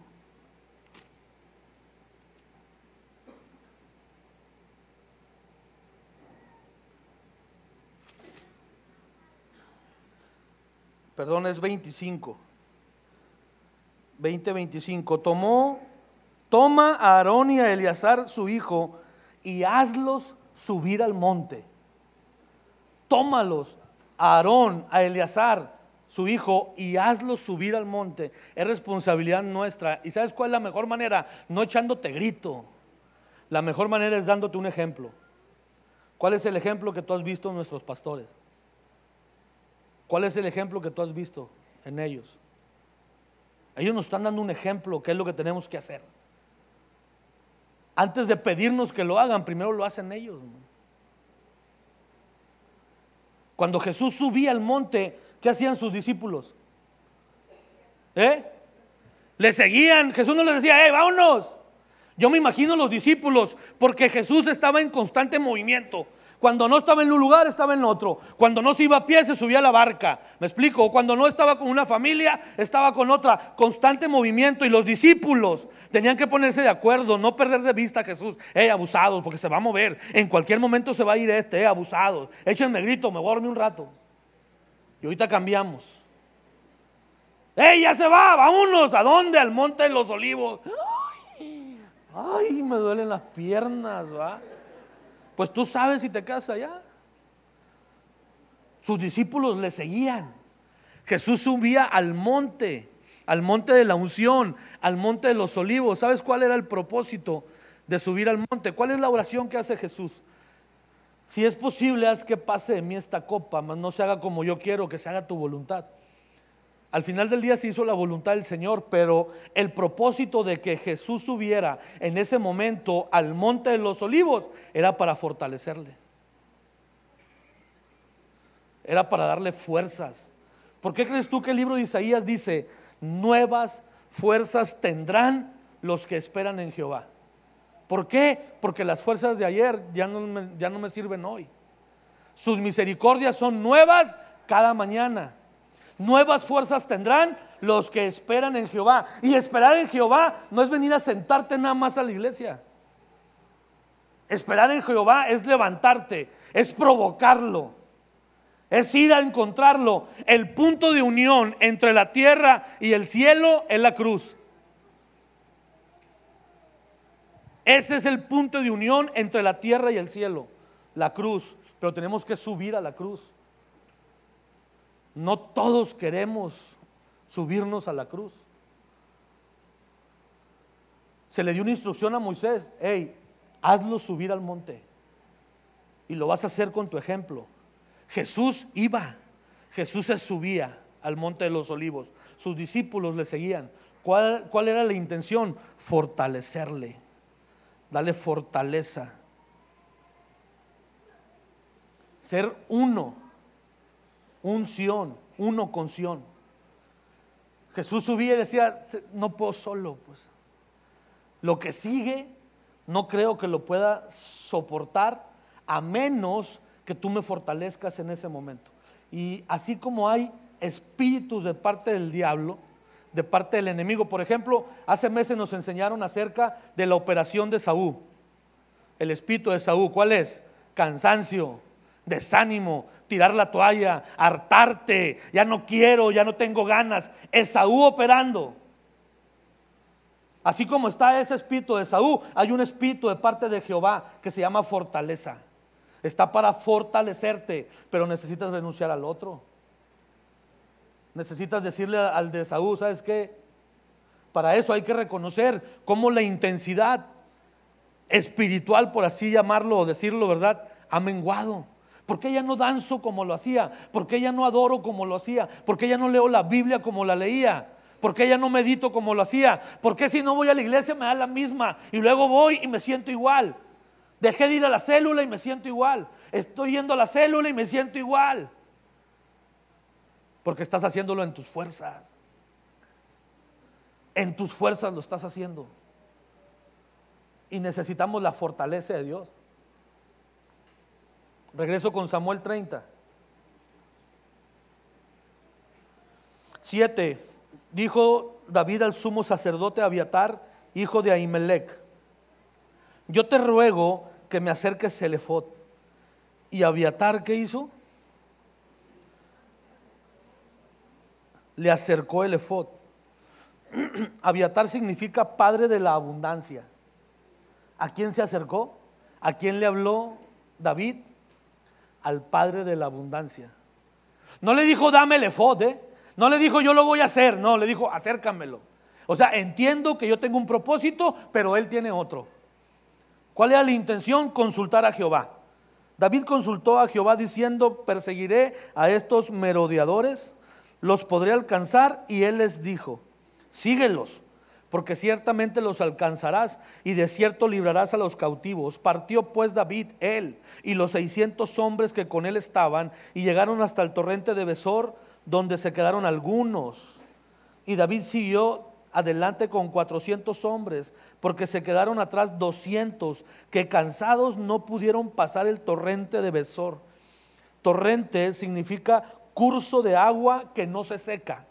Perdón, es 25. 20:25. Toma a Aarón y a Eleazar su hijo y hazlos subir al monte. Tómalos a Aarón, a Eleazar su hijo, y hazlos subir al monte. Es responsabilidad nuestra. ¿Y sabes cuál es la mejor manera? No echándote grito. La mejor manera es dándote un ejemplo. ¿Cuál es el ejemplo que tú has visto en nuestros pastores? ¿Cuál es el ejemplo que tú has visto en ellos? Ellos nos están dando un ejemplo. ¿Qué es lo que tenemos que hacer? Antes de pedirnos que lo hagan, primero lo hacen ellos. Cuando Jesús subía al monte, ¿qué hacían sus discípulos? Le seguían. Jesús no les decía, vámonos. Yo me imagino los discípulos, porque Jesús estaba en constante movimiento. Cuando no estaba en un lugar, estaba en otro. Cuando no se iba a pie, se subía a la barca. ¿Me explico? Cuando no estaba con una familia, estaba con otra. Constante movimiento. Y los discípulos tenían que ponerse de acuerdo, no perder de vista a Jesús. Abusados, porque se va a mover. En cualquier momento se va a ir abusados. Échenme grito, me voy a dormir un rato. Y ahorita cambiamos. Ya se va, vámonos. ¿A dónde? Al Monte de los Olivos. Ay, me duelen las piernas, ¿va? Pues tú sabes si te quedas allá. Sus discípulos le seguían. Jesús subía al monte de la unción, al monte de los olivos. ¿Sabes cuál era el propósito de subir al monte? ¿Cuál es la oración que hace Jesús? Si es posible, haz que pase de mí esta copa, mas no se haga como yo quiero, que se haga tu voluntad. Al final del día se hizo la voluntad del Señor, pero el propósito de que Jesús subiera en ese momento al monte de los olivos era para fortalecerle. Era para darle fuerzas. ¿Por qué crees tú que el libro de Isaías dice: nuevas fuerzas tendrán los que esperan en Jehová? ¿Por qué? Porque las fuerzas de ayer ya no me sirven hoy. Sus misericordias son nuevas cada mañana. Nuevas fuerzas tendrán los que esperan en Jehová. Y esperar en Jehová no es venir a sentarte nada más a la iglesia. Esperar en Jehová es levantarte, es provocarlo, es ir a encontrarlo. El punto de unión entre la tierra y el cielo es la cruz. Ese es el punto de unión entre la tierra y el cielo, la cruz. Pero tenemos que subir a la cruz. No todos queremos subirnos a la cruz. Se le dio una instrucción a Moisés: hazlo subir al monte. Y lo vas a hacer con tu ejemplo. Jesús se subía al monte de los olivos. Sus discípulos le seguían. ¿Cuál era la intención? Fortalecerle, darle fortaleza, ser uno. Unción, uno con Sión. Jesús subía y decía: no puedo solo, pues. Lo que sigue no creo que lo pueda soportar, a menos que tú me fortalezcas en ese momento. Y así como hay espíritus de parte del diablo, de parte del enemigo. Por ejemplo, hace meses nos enseñaron acerca de la operación de Esaú. El espíritu de Esaú, ¿cuál es? Cansancio, desánimo, tirar la toalla, hartarte, ya no quiero, ya no tengo ganas. Esaú operando. Así como está ese espíritu de Esaú, hay un espíritu de parte de Jehová que se llama fortaleza. Está para fortalecerte, pero necesitas renunciar al otro. Necesitas decirle al de Esaú: ¿sabes qué? Para eso hay que reconocer cómo la intensidad espiritual, por así llamarlo o decirlo, ¿verdad?, ha menguado. ¿Por qué ya no danzo como lo hacía? ¿Por qué ya no adoro como lo hacía? ¿Por qué ya no leo la Biblia como la leía? ¿Por qué ya no medito como lo hacía? ¿Por qué si no voy a la iglesia me da la misma y luego voy y me siento igual? Dejé de ir a la célula y me siento igual. Estoy yendo a la célula y me siento igual. Porque estás haciéndolo en tus fuerzas. En tus fuerzas lo estás haciendo. Y necesitamos la fortaleza de Dios. Regreso con Samuel 30. 7. Dijo David al sumo sacerdote Abiatar, hijo de Ahimelech: yo te ruego que me acerques el efod. Y Abiatar, ¿qué hizo? Le acercó el efod. Abiatar significa padre de la abundancia. ¿A quién se acercó? ¿A quién le habló David? Al padre de la abundancia. No le dijo: dame el efod, no le dijo: yo lo voy a hacer. No, le dijo: acércamelo. O sea, entiendo que yo tengo un propósito, pero él tiene otro. ¿Cuál era la intención? Consultar a Jehová. David consultó a Jehová diciendo: perseguiré a estos merodeadores, los podré alcanzar. Y él les dijo: síguelos, porque ciertamente los alcanzarás, y de cierto librarás a los cautivos. Partió pues David, él y los 600 hombres que con él estaban, y llegaron hasta el torrente de Besor, donde se quedaron algunos. Y David siguió adelante con 400 hombres, porque se quedaron atrás 200, que cansados no pudieron pasar el torrente de Besor. Torrente significa curso de agua que no se seca.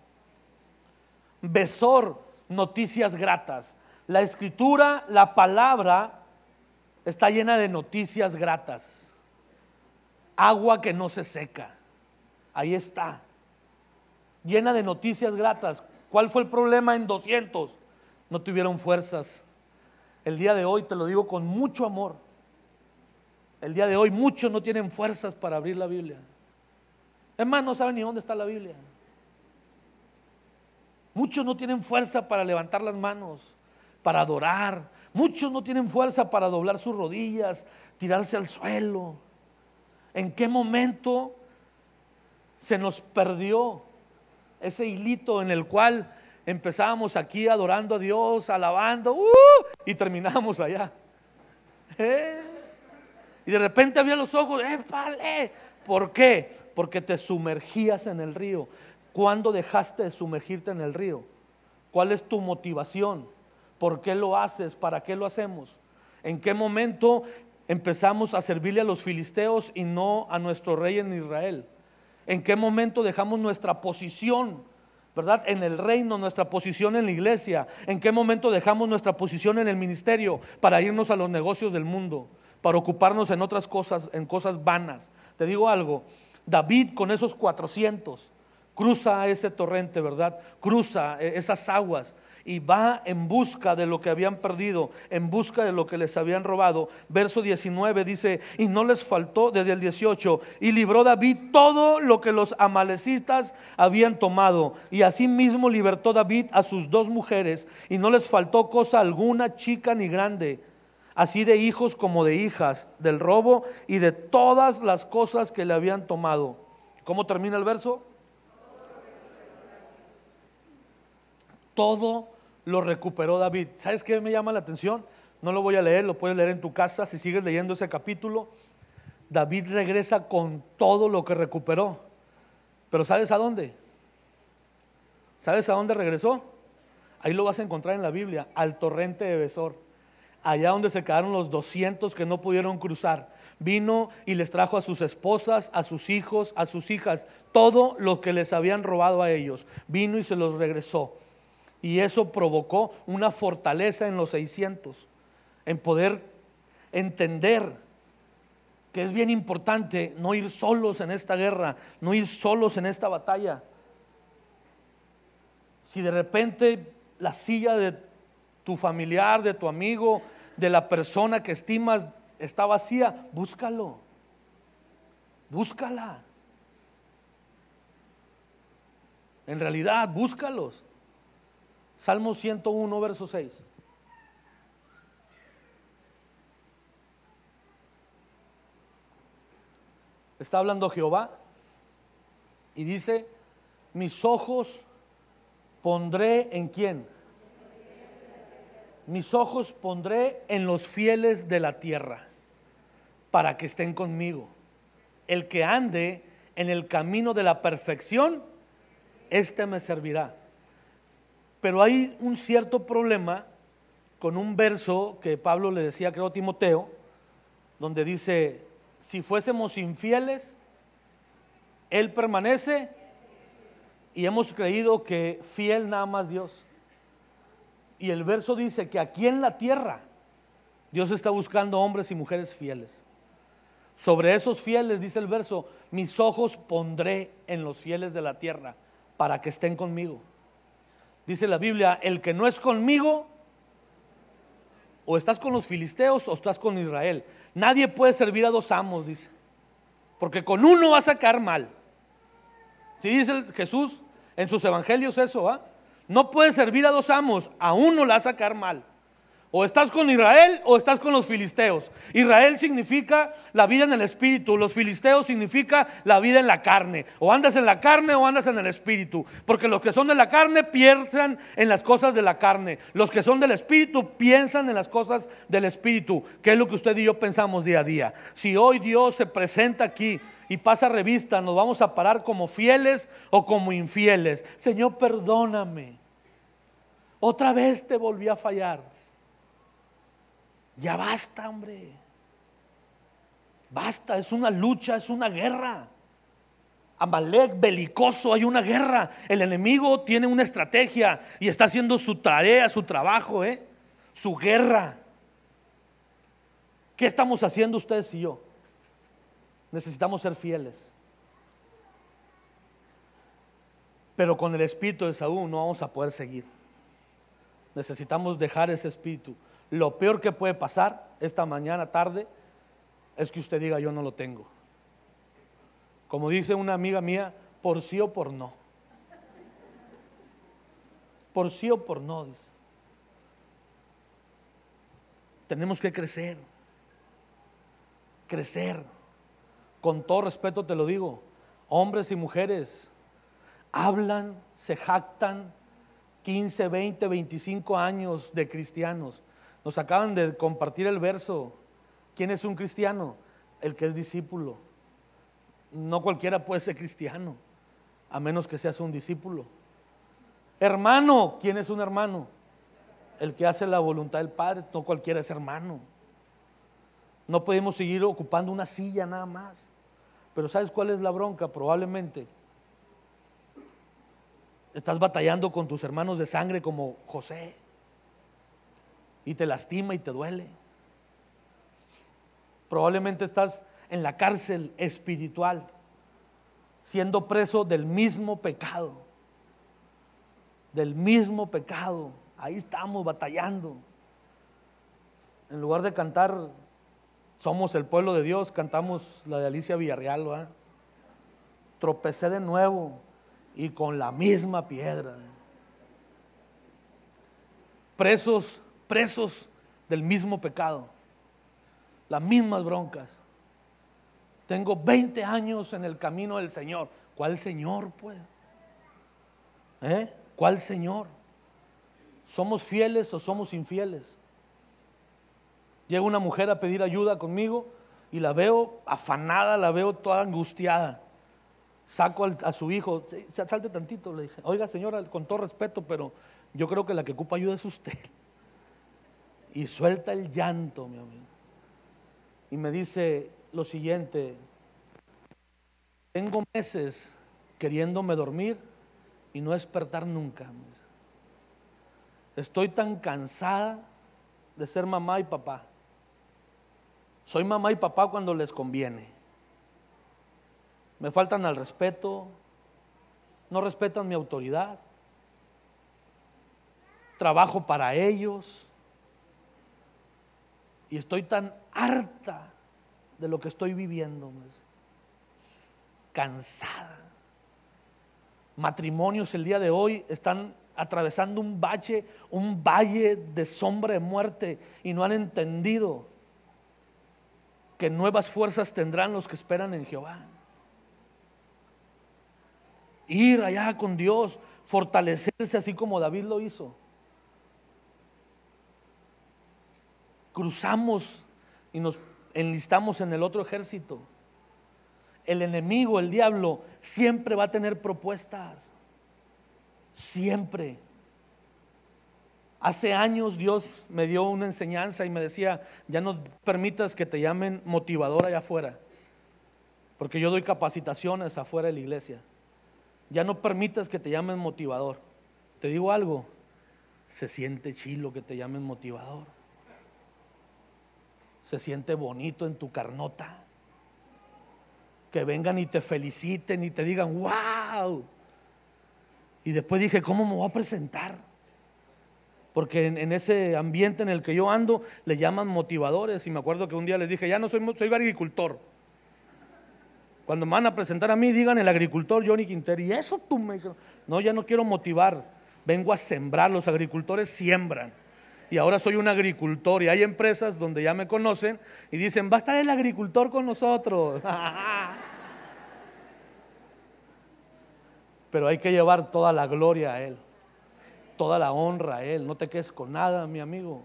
Besor, noticias gratas. La escritura, la palabra, está llena de noticias gratas. Agua que no se seca. Ahí está, llena de noticias gratas. ¿Cuál fue el problema en 200? No tuvieron fuerzas. El día de hoy, te lo digo con mucho amor, el día de hoy muchos no tienen fuerzas para abrir la Biblia. Es más, no saben ni dónde está la Biblia. Muchos no tienen fuerza para levantar las manos, para adorar. Muchos no tienen fuerza para doblar sus rodillas, tirarse al suelo. ¿En qué momento se nos perdió ese hilito en el cual empezábamos aquí adorando a Dios, alabando, y terminábamos allá? Y de repente abría los ojos, ¡vale! ¿Por qué? Porque te sumergías en el río. ¿Cuándo dejaste de sumergirte en el río? ¿Cuál es tu motivación? ¿Por qué lo haces? ¿Para qué lo hacemos? ¿En qué momento empezamos a servirle a los filisteos y no a nuestro rey en Israel? ¿En qué momento dejamos nuestra posición, verdad, en el reino, nuestra posición en la iglesia? ¿En qué momento dejamos nuestra posición en el ministerio para irnos a los negocios del mundo, para ocuparnos en otras cosas, en cosas vanas? Te digo algo, David con esos 400 cruza ese torrente, verdad, cruza esas aguas y va en busca de lo que habían perdido, en busca de lo que les habían robado. Verso 19 dice: y no les faltó, desde el 18, y libró David todo lo que los amalecitas habían tomado, y asimismo libertó David a sus 2 mujeres, y no les faltó cosa alguna, chica ni grande, así de hijos como de hijas, del robo y de todas las cosas que le habían tomado. ¿Cómo termina el verso? Todo lo recuperó David. ¿Sabes qué me llama la atención? No lo voy a leer, lo puedes leer en tu casa si sigues leyendo ese capítulo. David regresa con todo lo que recuperó. Pero ¿sabes a dónde? ¿Sabes a dónde regresó? Ahí lo vas a encontrar en la Biblia, al torrente de Besor, allá donde se quedaron los 200 que no pudieron cruzar. Vino y les trajo a sus esposas, a sus hijos, a sus hijas, todo lo que les habían robado a ellos. Vino y se los regresó. Y eso provocó una fortaleza en los 600, en poder entender que es bien importante no ir solos en esta guerra, no ir solos en esta batalla. Si de repente la silla de tu familiar, de tu amigo, de la persona que estimas está vacía, búscalo, búscala. En realidad, búscalos. Salmo 101, verso 6. Está hablando Jehová y dice: mis ojos pondré en ¿quién? Mis ojos pondré en los fieles de la tierra, para que estén conmigo. El que ande en el camino de la perfección, este me servirá. Pero hay un cierto problema con un verso que Pablo le decía, creo, a Timoteo, donde dice: si fuésemos infieles, Él permanece, y hemos creído que fiel nada más Dios. Y el verso dice que aquí en la tierra Dios está buscando hombres y mujeres fieles. Sobre esos fieles, dice el verso, mis ojos pondré en los fieles de la tierra, para que estén conmigo. Dice la Biblia: el que no es conmigo, o estás con los filisteos o estás con Israel. Nadie puede servir a 2 amos, dice, porque con uno va a sacar mal. Si dice Jesús en sus evangelios eso, no puedes servir a 2 amos, a uno la va a sacar mal. O estás con Israel o estás con los filisteos. Israel significa la vida en el espíritu, los filisteos significa la vida en la carne. O andas en la carne o andas en el espíritu, porque los que son de la carne piensan en las cosas de la carne, los que son del espíritu piensan en las cosas del espíritu, que es lo que usted y yo pensamos día a día. Si hoy Dios se presenta aquí y pasa revista, nos vamos a parar como fieles o como infieles. Señor, perdóname. Otra vez te volví a fallar. Ya basta, hombre. Basta, es una lucha, es una guerra. Amalek, belicoso, hay una guerra. El enemigo tiene una estrategia y está haciendo su tarea, su trabajo, su guerra. ¿Qué estamos haciendo ustedes y yo? Necesitamos ser fieles. Pero con el espíritu de Saúl no vamos a poder seguir. Necesitamos dejar ese espíritu. Lo peor que puede pasar esta mañana tarde es que usted diga: yo no lo tengo. Como dice una amiga mía, por sí o por no. Por sí o por no, dice. Tenemos que crecer. Crecer. Con todo respeto te lo digo, hombres y mujeres hablan, se jactan 15, 20, 25 años de cristianos. Nos acaban de compartir el verso. ¿Quién es un cristiano? El que es discípulo. No cualquiera puede ser cristiano, a menos que seas un discípulo. Hermano, ¿quién es un hermano? El que hace la voluntad del Padre. No cualquiera es hermano. No podemos seguir ocupando una silla nada más. Pero ¿sabes cuál es la bronca? Probablemente estás batallando con tus hermanos de sangre como José, y te lastima y te duele. Probablemente estás en la cárcel espiritual, siendo preso del mismo pecado. Del mismo pecado. Ahí estamos batallando. En lugar de cantar "Somos el pueblo de Dios", cantamos la de Alicia Villarreal, ¿verdad? Tropecé de nuevo y con la misma piedra. Presos del mismo pecado, las mismas broncas. Tengo 20 años en el camino del Señor. ¿Cuál Señor, pues? ¿Cuál Señor? ¿Somos fieles o somos infieles? Llega una mujer a pedir ayuda conmigo y la veo afanada, la veo toda angustiada. Saco a su hijo: salte tantito. Le dije: oiga, señora, con todo respeto, pero yo creo que la que ocupa ayuda es usted. Y suelta el llanto, mi amigo, y me dice lo siguiente: tengo meses queriéndome dormir y no despertar nunca. Estoy tan cansada de ser mamá y papá. Soy mamá y papá cuando les conviene. Me faltan al respeto, no respetan mi autoridad. Trabajo para ellos y estoy tan harta de lo que estoy viviendo. Cansada. Matrimonios el día de hoy están atravesando un valle de sombra de muerte, y no han entendido que nuevas fuerzas tendrán los que esperan en Jehová. Ir allá con Dios, fortalecerse así como David lo hizo. Cruzamos y nos enlistamos en el otro ejército. El enemigo, el diablo, siempre va a tener propuestas. Siempre. Hace años Dios me dio una enseñanza y me decía: ya no permitas que te llamen motivador allá afuera, porque yo doy capacitaciones afuera de la iglesia. Ya no permitas que te llamen motivador. Te digo algo, se siente chilo que te llamen motivador. Se siente bonito en tu carnota que vengan y te feliciten y te digan: wow. Y después dije: ¿cómo me voy a presentar? Porque en ese ambiente en el que yo ando le llaman motivadores. Y me acuerdo que un día les dije: ya no soy agricultor. Cuando me van a presentar a mí, digan el agricultor Johnny Quintero. Y eso tú me dijo: no, ya no quiero motivar, vengo a sembrar. Los agricultores siembran. Y ahora soy un agricultor, y hay empresas donde ya me conocen y dicen: va a estar el agricultor con nosotros. Pero hay que llevar toda la gloria a Él, toda la honra a Él. No te quedes con nada, mi amigo.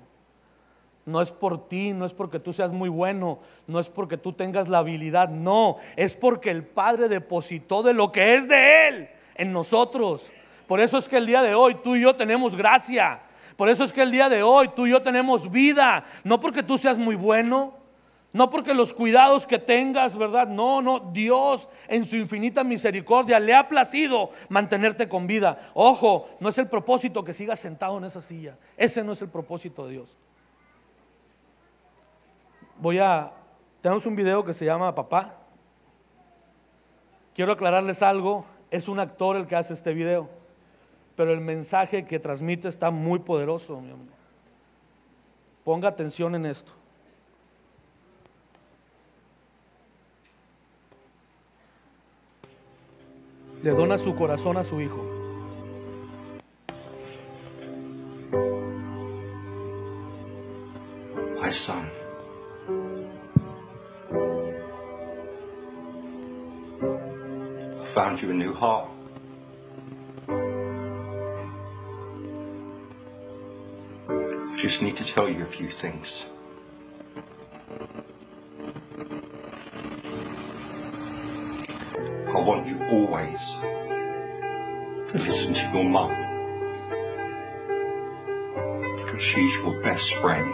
No es por ti, no es porque tú seas muy bueno, no es porque tú tengas la habilidad, no, es porque el Padre depositó de lo que es de Él en nosotros. Por eso es que el día de hoy tú y yo tenemos gracia. Por eso es que el día de hoy tú y yo tenemos vida, no porque tú seas muy bueno, no porque los cuidados que tengas, ¿verdad? No, no, Dios en su infinita misericordia le ha placido mantenerte con vida. Ojo, no es el propósito que sigas sentado en esa silla. Ese no es el propósito de Dios. Tenemos un video que se llama Papá. Quiero aclararles algo, es un actor el que hace este video, pero el mensaje que transmite está muy poderoso, mi amigo. Ponga atención en esto. Le dona su corazón a su hijo. My son, I found you a new heart. I just need to tell you a few things. I want you always to listen to your mum, because she's your best friend.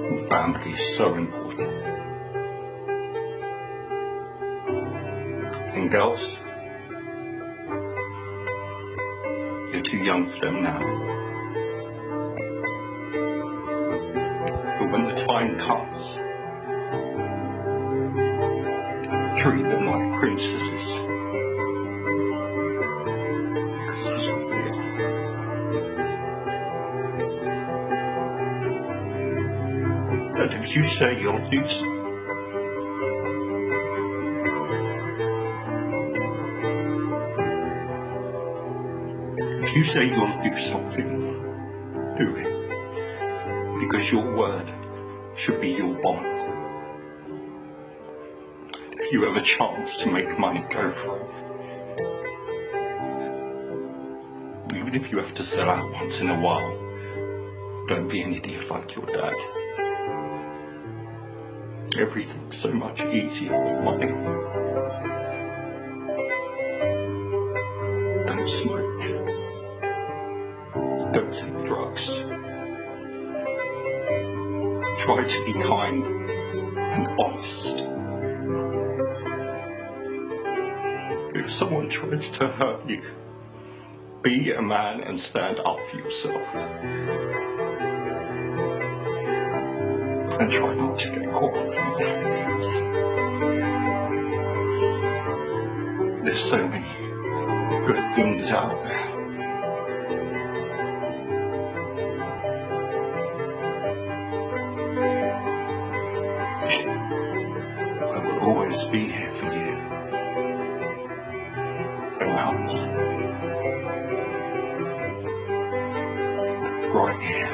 And family is so important. And girls, you're too young for them now. But when the time comes, treat them like princesses, because that's what they are. And if you say you'll do so, if you say you'll do something, do it, because your word should be your bond. If you have a chance to make money, go for it. Even if you have to sell out once in a while, don't be an idiot like your dad. Everything's so much easier with money. Don't smoke. Don't take drugs. Try to be kind and honest. If someone tries to hurt you, be a man and stand up for yourself. And try not to get caught up in bad things. There's so many good things out there. I will always be here for you. Around you. Right here.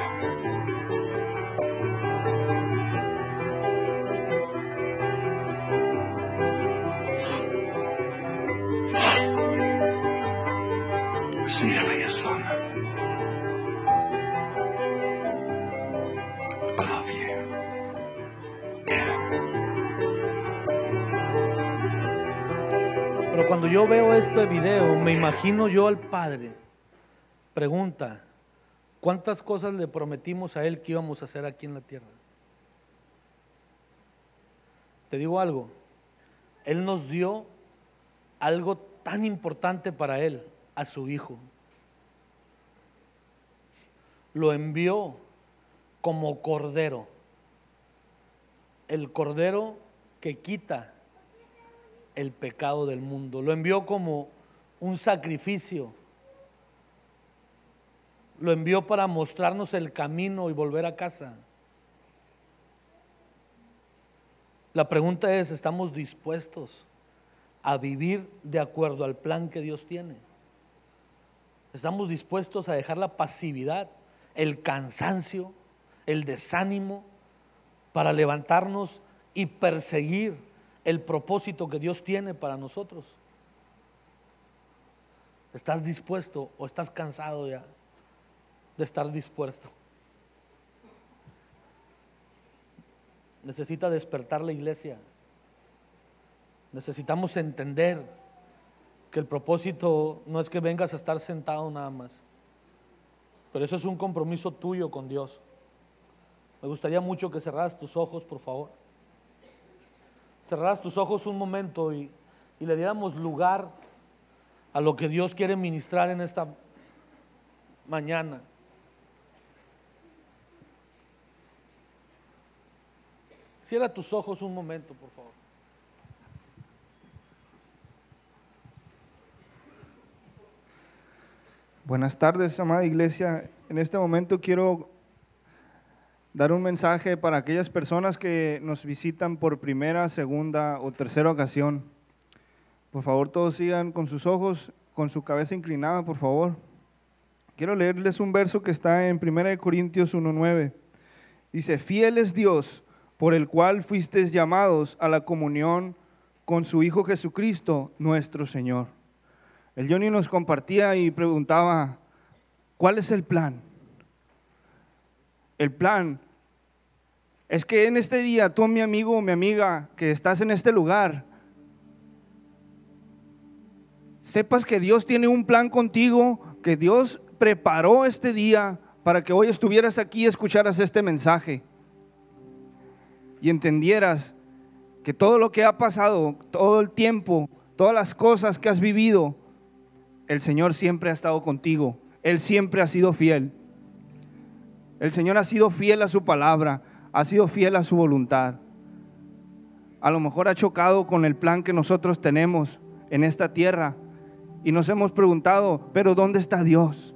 See you later, son. I love you. Yeah. Pero cuando yo veo este video, me imagino yo al Padre. Pregunta: ¿cuántas cosas le prometimos a Él que íbamos a hacer aquí en la tierra? Te digo algo, Él nos dio algo tan importante para Él, a su Hijo. Lo envió como cordero, el cordero que quita el pecado del mundo. Lo envió como un sacrificio. Lo envió para mostrarnos el camino y volver a casa. La pregunta es: ¿estamos dispuestos a vivir de acuerdo al plan que Dios tiene? ¿Estamos dispuestos a dejar la pasividad, el cansancio, el desánimo para levantarnos y perseguir el propósito que Dios tiene para nosotros? ¿Estás dispuesto o estás cansado ya de estar dispuesto? Necesita despertar la iglesia. Necesitamos entender que el propósito no es que vengas a estar sentado nada más. Pero eso es un compromiso tuyo con Dios. Me gustaría mucho que cerraras tus ojos, por favor. Cerraras tus ojos un momento y le diéramos lugar a lo que Dios quiere ministrar en esta mañana. Cierra tus ojos un momento, por favor. Buenas tardes, amada iglesia. En este momento quiero dar un mensaje para aquellas personas que nos visitan por primera, segunda o tercera ocasión. Por favor, todos sigan con sus ojos, con su cabeza inclinada, por favor. Quiero leerles un verso que está en 1 Corintios 1:9. Dice: fiel es Dios, por el cual fuisteis llamados a la comunión con su Hijo Jesucristo, nuestro Señor. El Johnny nos compartía y preguntaba: ¿cuál es el plan? El plan es que en este día tú, mi amigo o mi amiga, que estás en este lugar, sepas que Dios tiene un plan contigo, que Dios preparó este día para que hoy estuvieras aquí y escucharas este mensaje y entendieras que todo lo que ha pasado, todo el tiempo, todas las cosas que has vivido, el Señor siempre ha estado contigo. Él siempre ha sido fiel. El Señor ha sido fiel a su palabra, ha sido fiel a su voluntad. A lo mejor ha chocado con el plan que nosotros tenemos en esta tierra y nos hemos preguntado: ¿pero dónde está Dios?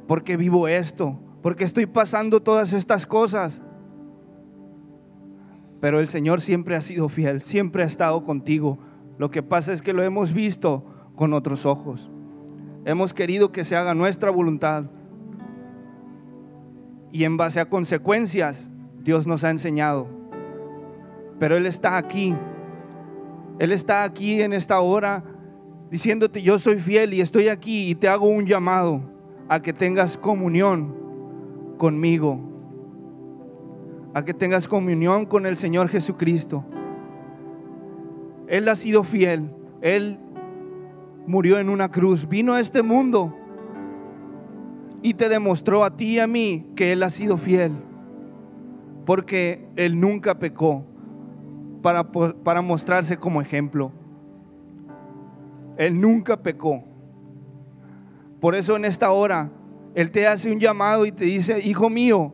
¿Por qué vivo esto? ¿Por qué estoy pasando todas estas cosas? Pero el Señor siempre ha sido fiel, siempre ha estado contigo. Lo que pasa es que lo hemos visto con otros ojos. Hemos querido que se haga nuestra voluntad y en base a consecuencias Dios nos ha enseñado. Pero Él está aquí. Él está aquí en esta hora diciéndote: yo soy fiel y estoy aquí y te hago un llamado a que tengas comunión conmigo, a que tengas comunión con el Señor Jesucristo. Él ha sido fiel. Él murió en una cruz, vino a este mundo y te demostró a ti y a mí que Él ha sido fiel, porque Él nunca pecó, para mostrarse como ejemplo. Él nunca pecó. Por eso en esta hora Él te hace un llamado y te dice: hijo mío,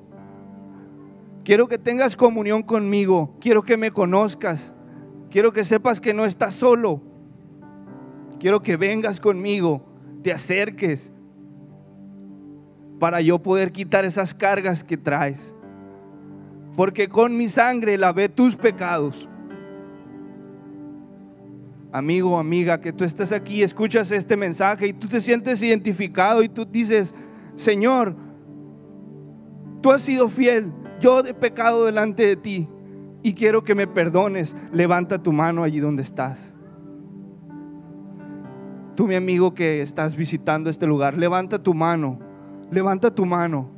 quiero que tengas comunión conmigo, quiero que me conozcas, quiero que sepas que no estás solo. Quiero que vengas conmigo, te acerques, para yo poder quitar esas cargas que traes. Porque con mi sangre lavé tus pecados. Amigo o amiga, que tú estás aquí, escuchas este mensaje y tú te sientes identificado y tú dices: Señor, tú has sido fiel, yo he pecado delante de ti y quiero que me perdones. Levanta tu mano allí donde estás. Tú, mi amigo que estás visitando este lugar, levanta tu mano, levanta tu mano.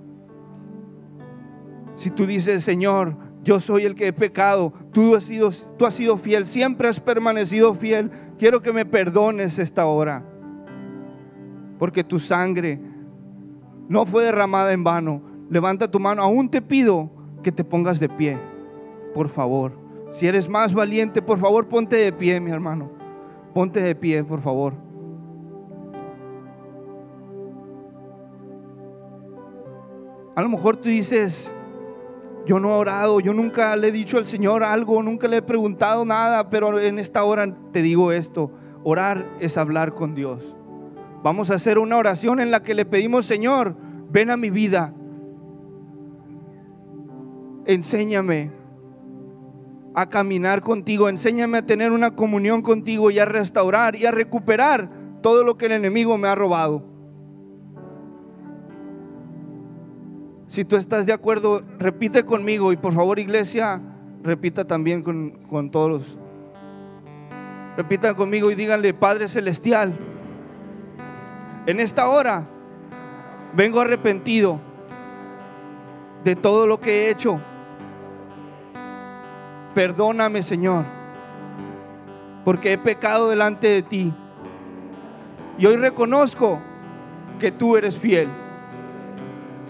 Si tú dices: Señor, yo soy el que he pecado, tú has sido fiel, siempre has permanecido fiel, quiero que me perdones esta hora, porque tu sangre no fue derramada en vano. Levanta tu mano. Aún te pido que te pongas de pie, por favor. Si eres más valiente, por favor, ponte de pie, mi hermano. Ponte de pie, por favor. A lo mejor tú dices: yo no he orado, yo nunca le he dicho al Señor algo, nunca le he preguntado nada, pero en esta hora te digo esto: orar es hablar con Dios. Vamos a hacer una oración en la que le pedimos: Señor, ven a mi vida, enséñame a caminar contigo, enséñame a tener una comunión contigo y a restaurar y a recuperar todo lo que el enemigo me ha robado. Si tú estás de acuerdo, repite conmigo, y por favor, iglesia, repita también con todos. Repitan conmigo y díganle: Padre Celestial, en esta hora vengo arrepentido de todo lo que he hecho. Perdóname, Señor, porque he pecado delante de ti. Y hoy reconozco que tú eres fiel,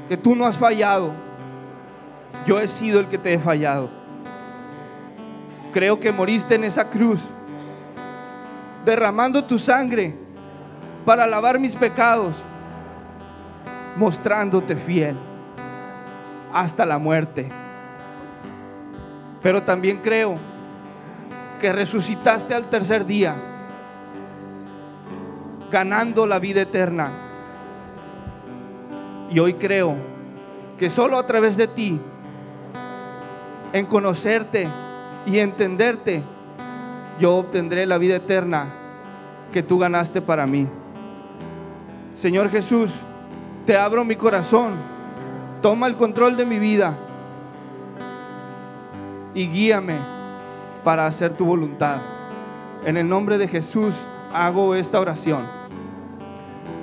que tú no has fallado. Yo he sido el que te he fallado. Creo que moriste en esa cruz, derramando tu sangre para lavar mis pecados, mostrándote fiel hasta la muerte. Pero también creo que resucitaste al tercer día, ganando la vida eterna. Y hoy creo que solo a través de ti, en conocerte y entenderte, yo obtendré la vida eterna que tú ganaste para mí. Señor Jesús, te abro mi corazón, toma el control de mi vida y guíame para hacer tu voluntad. En el nombre de Jesús hago esta oración.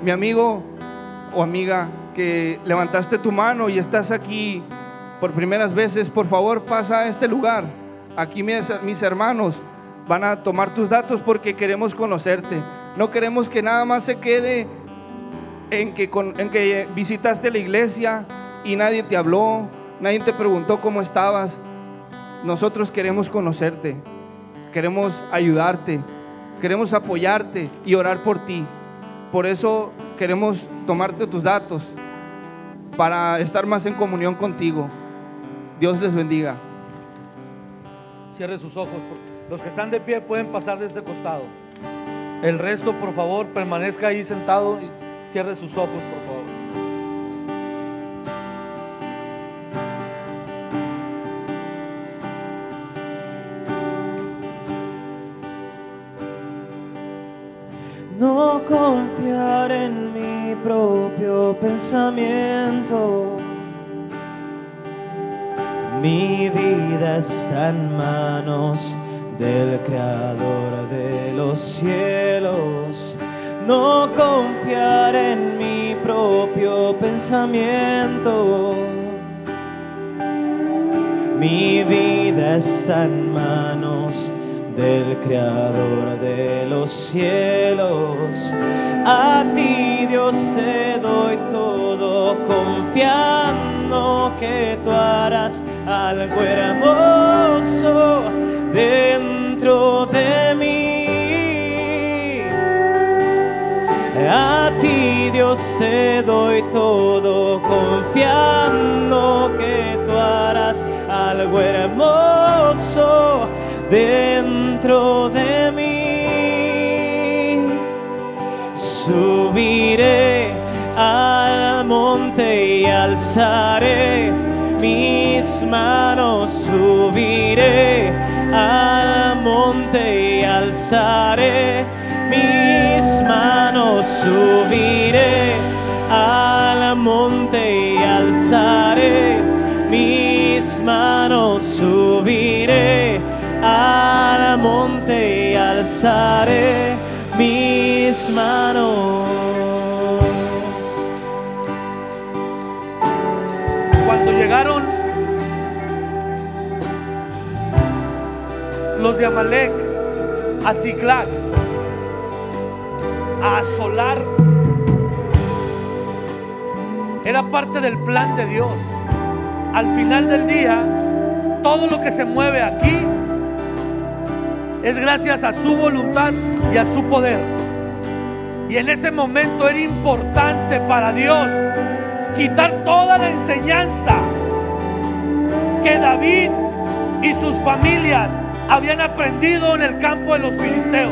Mi amigo o amiga que levantaste tu mano y estás aquí por primeras veces, por favor pasa a este lugar. Aquí mis hermanos van a tomar tus datos porque queremos conocerte. No queremos que nada más se quede en que visitaste la iglesia y nadie te habló, nadie te preguntó cómo estabas. Nosotros queremos conocerte, queremos ayudarte, queremos apoyarte y orar por ti. Por eso queremos tomarte tus datos para estar más en comunión contigo. Dios les bendiga. Cierre sus ojos. Los que están de pie pueden pasar de este costado. El resto, por favor, permanezca ahí sentado y cierre sus ojos, por favor. No confiar en mi propio pensamiento. Mi vida está en manos del Creador de los cielos. No confiar en mi propio pensamiento. Mi vida está en manos del Creador de los cielos. A ti, Dios, te doy todo, confiando que tú harás algo hermoso dentro de mí. A ti, Dios, te doy todo, confiando que tú harás algo hermoso dentro de mí. Subiré al monte y alzaré mis manos. Subiré al monte y alzaré mis manos. Subiré al monte y alzaré mis manos. Subiré al monte y alzaré mis manos. Cuando llegaron los de Amalek a Ziklag a asolar, era parte del plan de Dios. Al final del día, todo lo que se mueve aquí es gracias a su voluntad y a su poder. Y en ese momento era importante para Dios quitar toda la enseñanza que David y sus familias habían aprendido en el campo de los filisteos.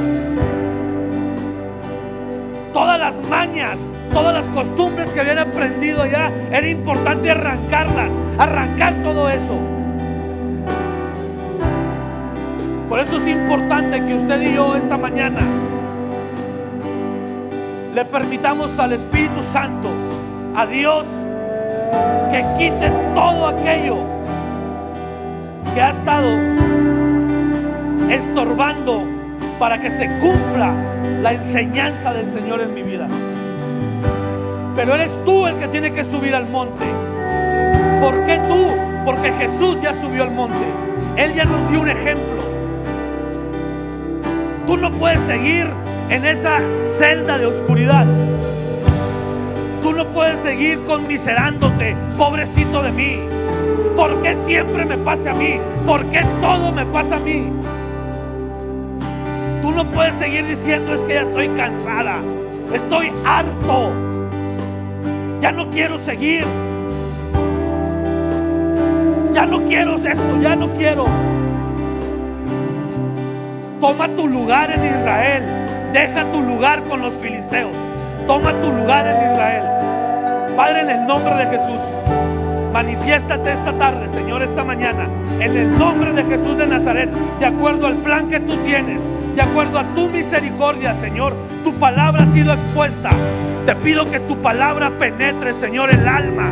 Todas las mañas, todas las costumbres que habían aprendido allá, era importante arrancarlas, arrancar todo eso. Por eso es importante que usted y yo esta mañana le permitamos al Espíritu Santo, a Dios, que quite todo aquello que ha estado estorbando para que se cumpla la enseñanza del Señor en mi vida. Pero eres tú el que tiene que subir al monte. ¿Por qué tú? Porque Jesús ya subió al monte. Él ya nos dio un ejemplo. Tú no puedes seguir en esa celda de oscuridad. seguir conmiserándote, pobrecito de mí? ¿Por qué siempre me pasa a mí? ¿Por qué todo me pasa a mí? Tú no puedes seguir diciendo: es que ya estoy cansada, estoy harto, ya no quiero seguir, ya no quiero esto, ya no quiero. Toma tu lugar en Israel. Deja tu lugar con los filisteos. Toma tu lugar en Israel. Padre, en el nombre de Jesús, manifiéstate esta tarde, Señor, esta mañana, en el nombre de Jesús de Nazaret, de acuerdo al plan que tú tienes, de acuerdo a tu misericordia, Señor. Tu palabra ha sido expuesta. Te pido que tu palabra penetre, Señor, el alma,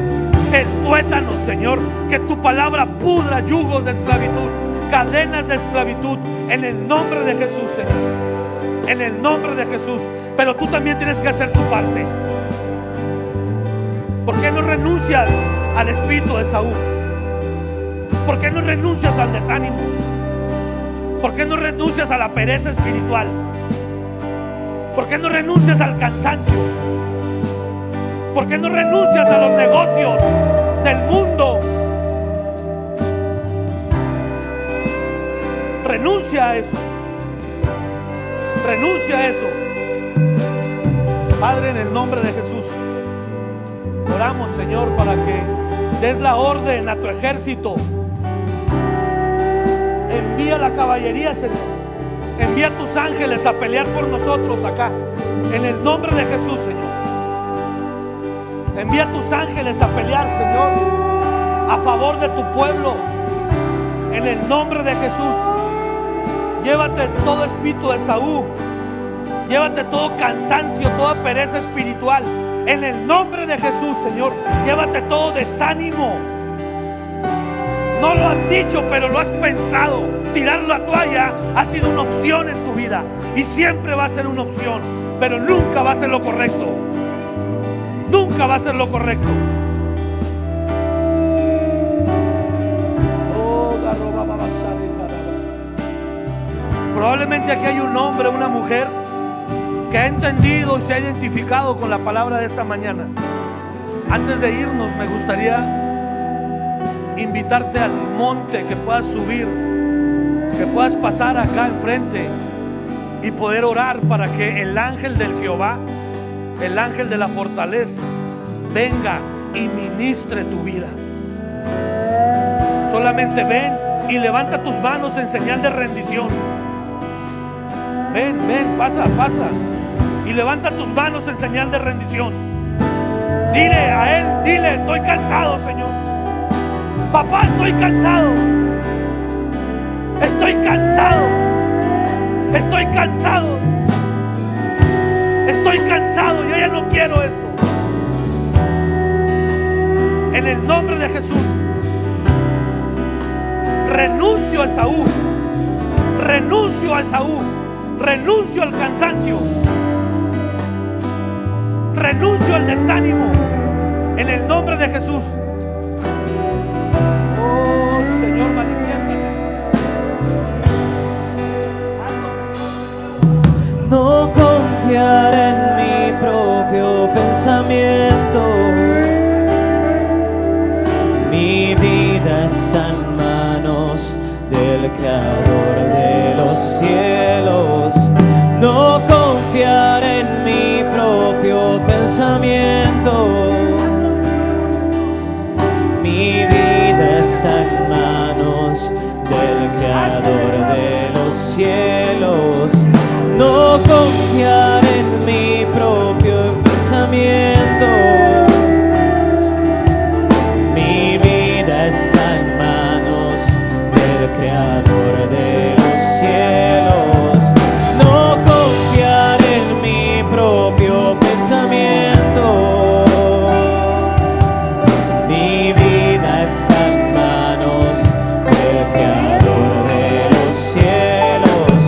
el tuétano, Señor. Que tu palabra pudra yugos de esclavitud, cadenas de esclavitud, en el nombre de Jesús, Señor. En el nombre de Jesús. Pero tú también tienes que hacer tu parte. ¿Por qué no renuncias al espíritu de Saúl? ¿Por qué no renuncias al desánimo? ¿Por qué no renuncias a la pereza espiritual? ¿Por qué no renuncias al cansancio? ¿Por qué no renuncias a los negocios del mundo? Renuncia a eso. Renuncia a eso. Padre, en el nombre de Jesús, oramos, Señor, para que des la orden a tu ejército. Envía la caballería, Señor. Envía a tus ángeles a pelear por nosotros acá. En el nombre de Jesús, Señor. Envía a tus ángeles a pelear, Señor, a favor de tu pueblo. En el nombre de Jesús. Llévate todo espíritu de Saúl. Llévate todo cansancio, toda pereza espiritual. En el nombre de Jesús, Señor. Llévate todo desánimo. No lo has dicho, pero lo has pensado. Tirar la toalla ha sido una opción en tu vida. Y siempre va a ser una opción. Pero nunca va a ser lo correcto. Nunca va a ser lo correcto. Probablemente aquí hay un hombre, una mujer que ha entendido y se ha identificado con la palabra de esta mañana. Antes de irnos, me gustaría invitarte al monte, que puedas subir, que puedas pasar acá enfrente y poder orar para que el ángel del Jehová, el ángel de la fortaleza, venga y ministre tu vida. Solamente ven y levanta tus manos en señal de rendición. Ven, ven, pasa, pasa. Y levanta tus manos en señal de rendición. Dile a Él, dile: estoy cansado, Señor. Papá, estoy cansado. Estoy cansado. Estoy cansado. Estoy cansado. Yo ya no quiero esto. En el nombre de Jesús, renuncio a Esaú. Renuncio a Esaú. Renuncio al cansancio. Renuncio al desánimo. En el nombre de Jesús. Oh Señor, manifiéstate. No confiar en mi propio pensamiento. Mi vida está en manos del Creador de los cielos. No confiar en mi propio pensamiento. Mi vida está en manos del Creador de los cielos. No confiar en mi propio pensamiento. Mi vida está en manos del Creador de los cielos. No confiar en mi propio pensamiento. Mi vida está en manos del Creador de los cielos.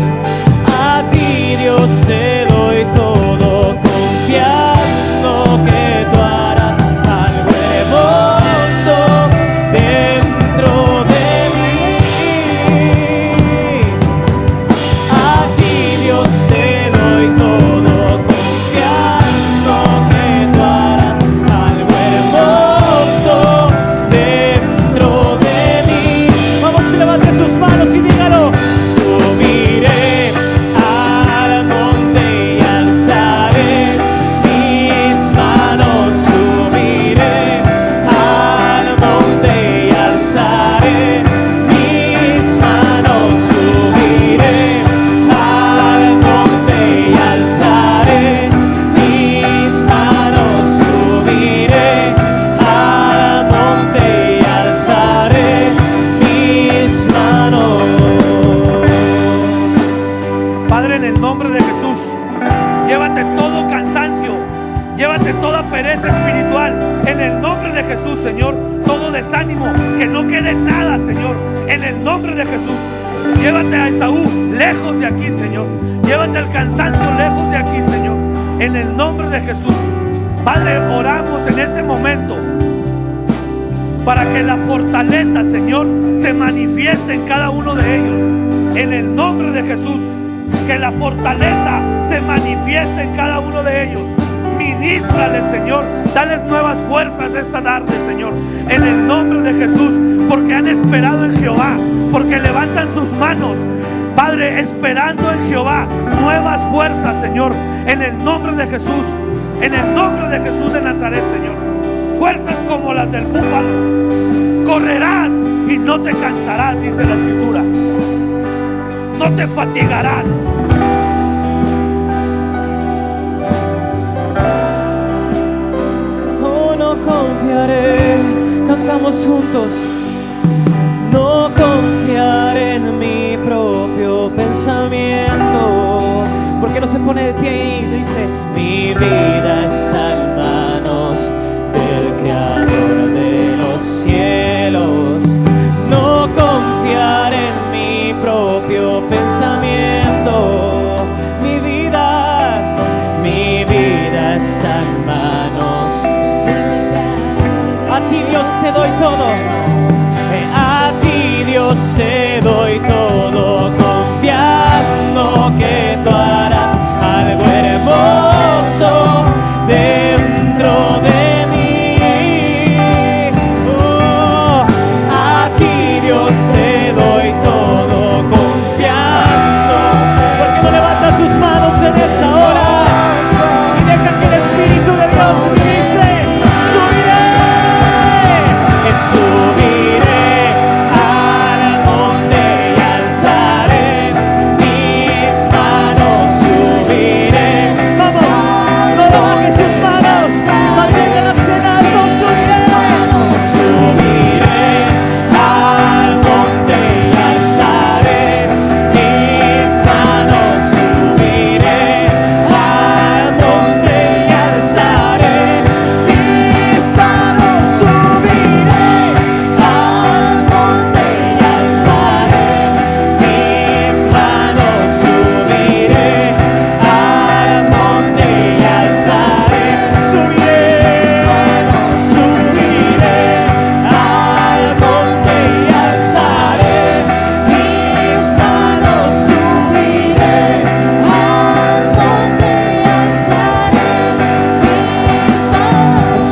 Señor, todo desánimo, que no quede nada, Señor, en el nombre de Jesús. Llévate a Esaú lejos de aquí, Señor. Llévate al cansancio lejos de aquí, Señor, en el nombre de Jesús. Padre, oramos en este momento para que la fortaleza, Señor, se manifieste en cada uno de ellos, en el nombre de Jesús. Que la fortaleza se manifieste en cada uno de ellos. Ministrales, Señor, dales nuevas fuerzas esta tarde, Señor, en el nombre de Jesús, porque han esperado en Jehová, porque levantan sus manos, Padre, esperando en Jehová nuevas fuerzas, Señor, en el nombre de Jesús, en el nombre de Jesús de Nazaret, Señor. Fuerzas como las del búfalo. Correrás y no te cansarás, dice la Escritura. No te fatigarás. Oh, no confiaré, cantamos juntos. No confiaré en mi propio pensamiento. ¿Por qué no se pone de pie y dice: mi vida está en manos del Creador de los cielos? No confiaré en mi propio pensamiento. Mi vida está en manos del Creador. A ti, Dios, te doy todo. A ti, Dios, te doy todo, confiando que tú harás algo hermoso dentro de mí. Oh, a ti, Dios, te doy todo, confiando. ¿Por qué no levantas tus manos en esa hora y deja que el Espíritu de Dios ministre? Subiré al monte y alzaré mis manos, subiré. Vamos, no bajes tus manos, manténgalas en alto. Subiré al monte y alzaré mis manos, subiré al monte y alzaré mis manos, subiré al monte y alzaré mis manos, subiré al monte y alzaré, subiré al monte y alzaré mis manos,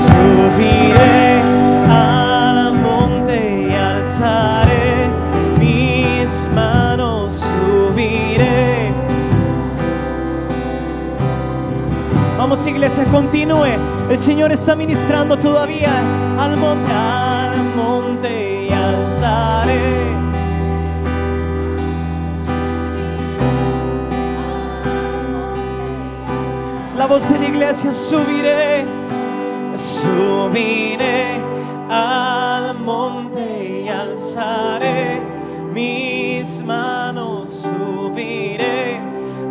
subiré al monte y alzaré mis manos, subiré. Vamos, iglesia, continúe. El Señor está ministrando todavía. Al monte y alzaré. La voz de la iglesia: subiré al monte y alzaré mis manos, subiré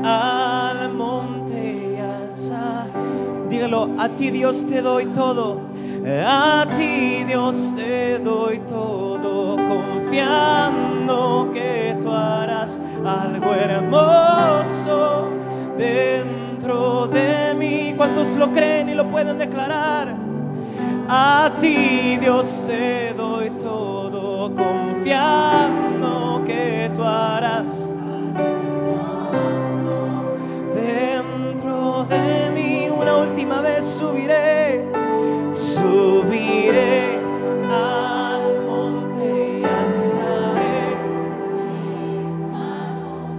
al monte y alzaré. Dígalo: a ti, Dios, te doy todo. A ti, Dios, te doy todo, confiando que tú harás algo hermoso dentro de mí. ¿Cuántos lo creen y lo pueden declarar? A ti, Dios, te doy todo, confiando que tú harás dentro de mí. Una última vez: subiré al monte y alzaré mis manos,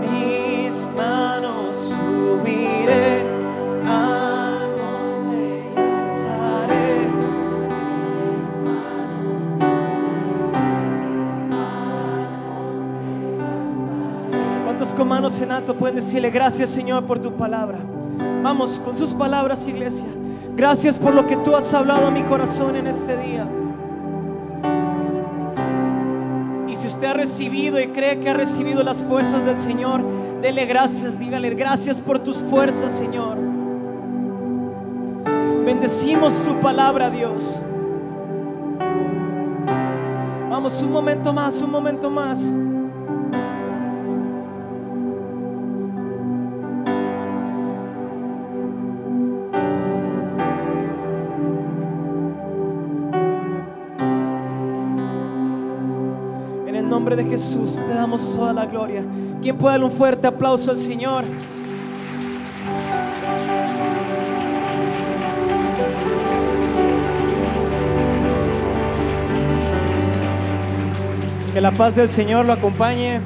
mis manos, subiré al monte y alzaré mis manos. ¿Cuántos con manos en alto pueden decirle: gracias, Señor, por tu palabra? Vamos con sus palabras, iglesia. Gracias por lo que tú has hablado a mi corazón en este día. Y si usted ha recibido y cree que ha recibido las fuerzas del Señor, Dele gracias, dígale gracias por tus fuerzas, Señor. Bendecimos su palabra, Dios. Vamos, un momento más, un momento más. En el nombre de Jesús te damos toda la gloria. ¿Quién puede darle un fuerte aplauso al Señor? Que la paz del Señor lo acompañe.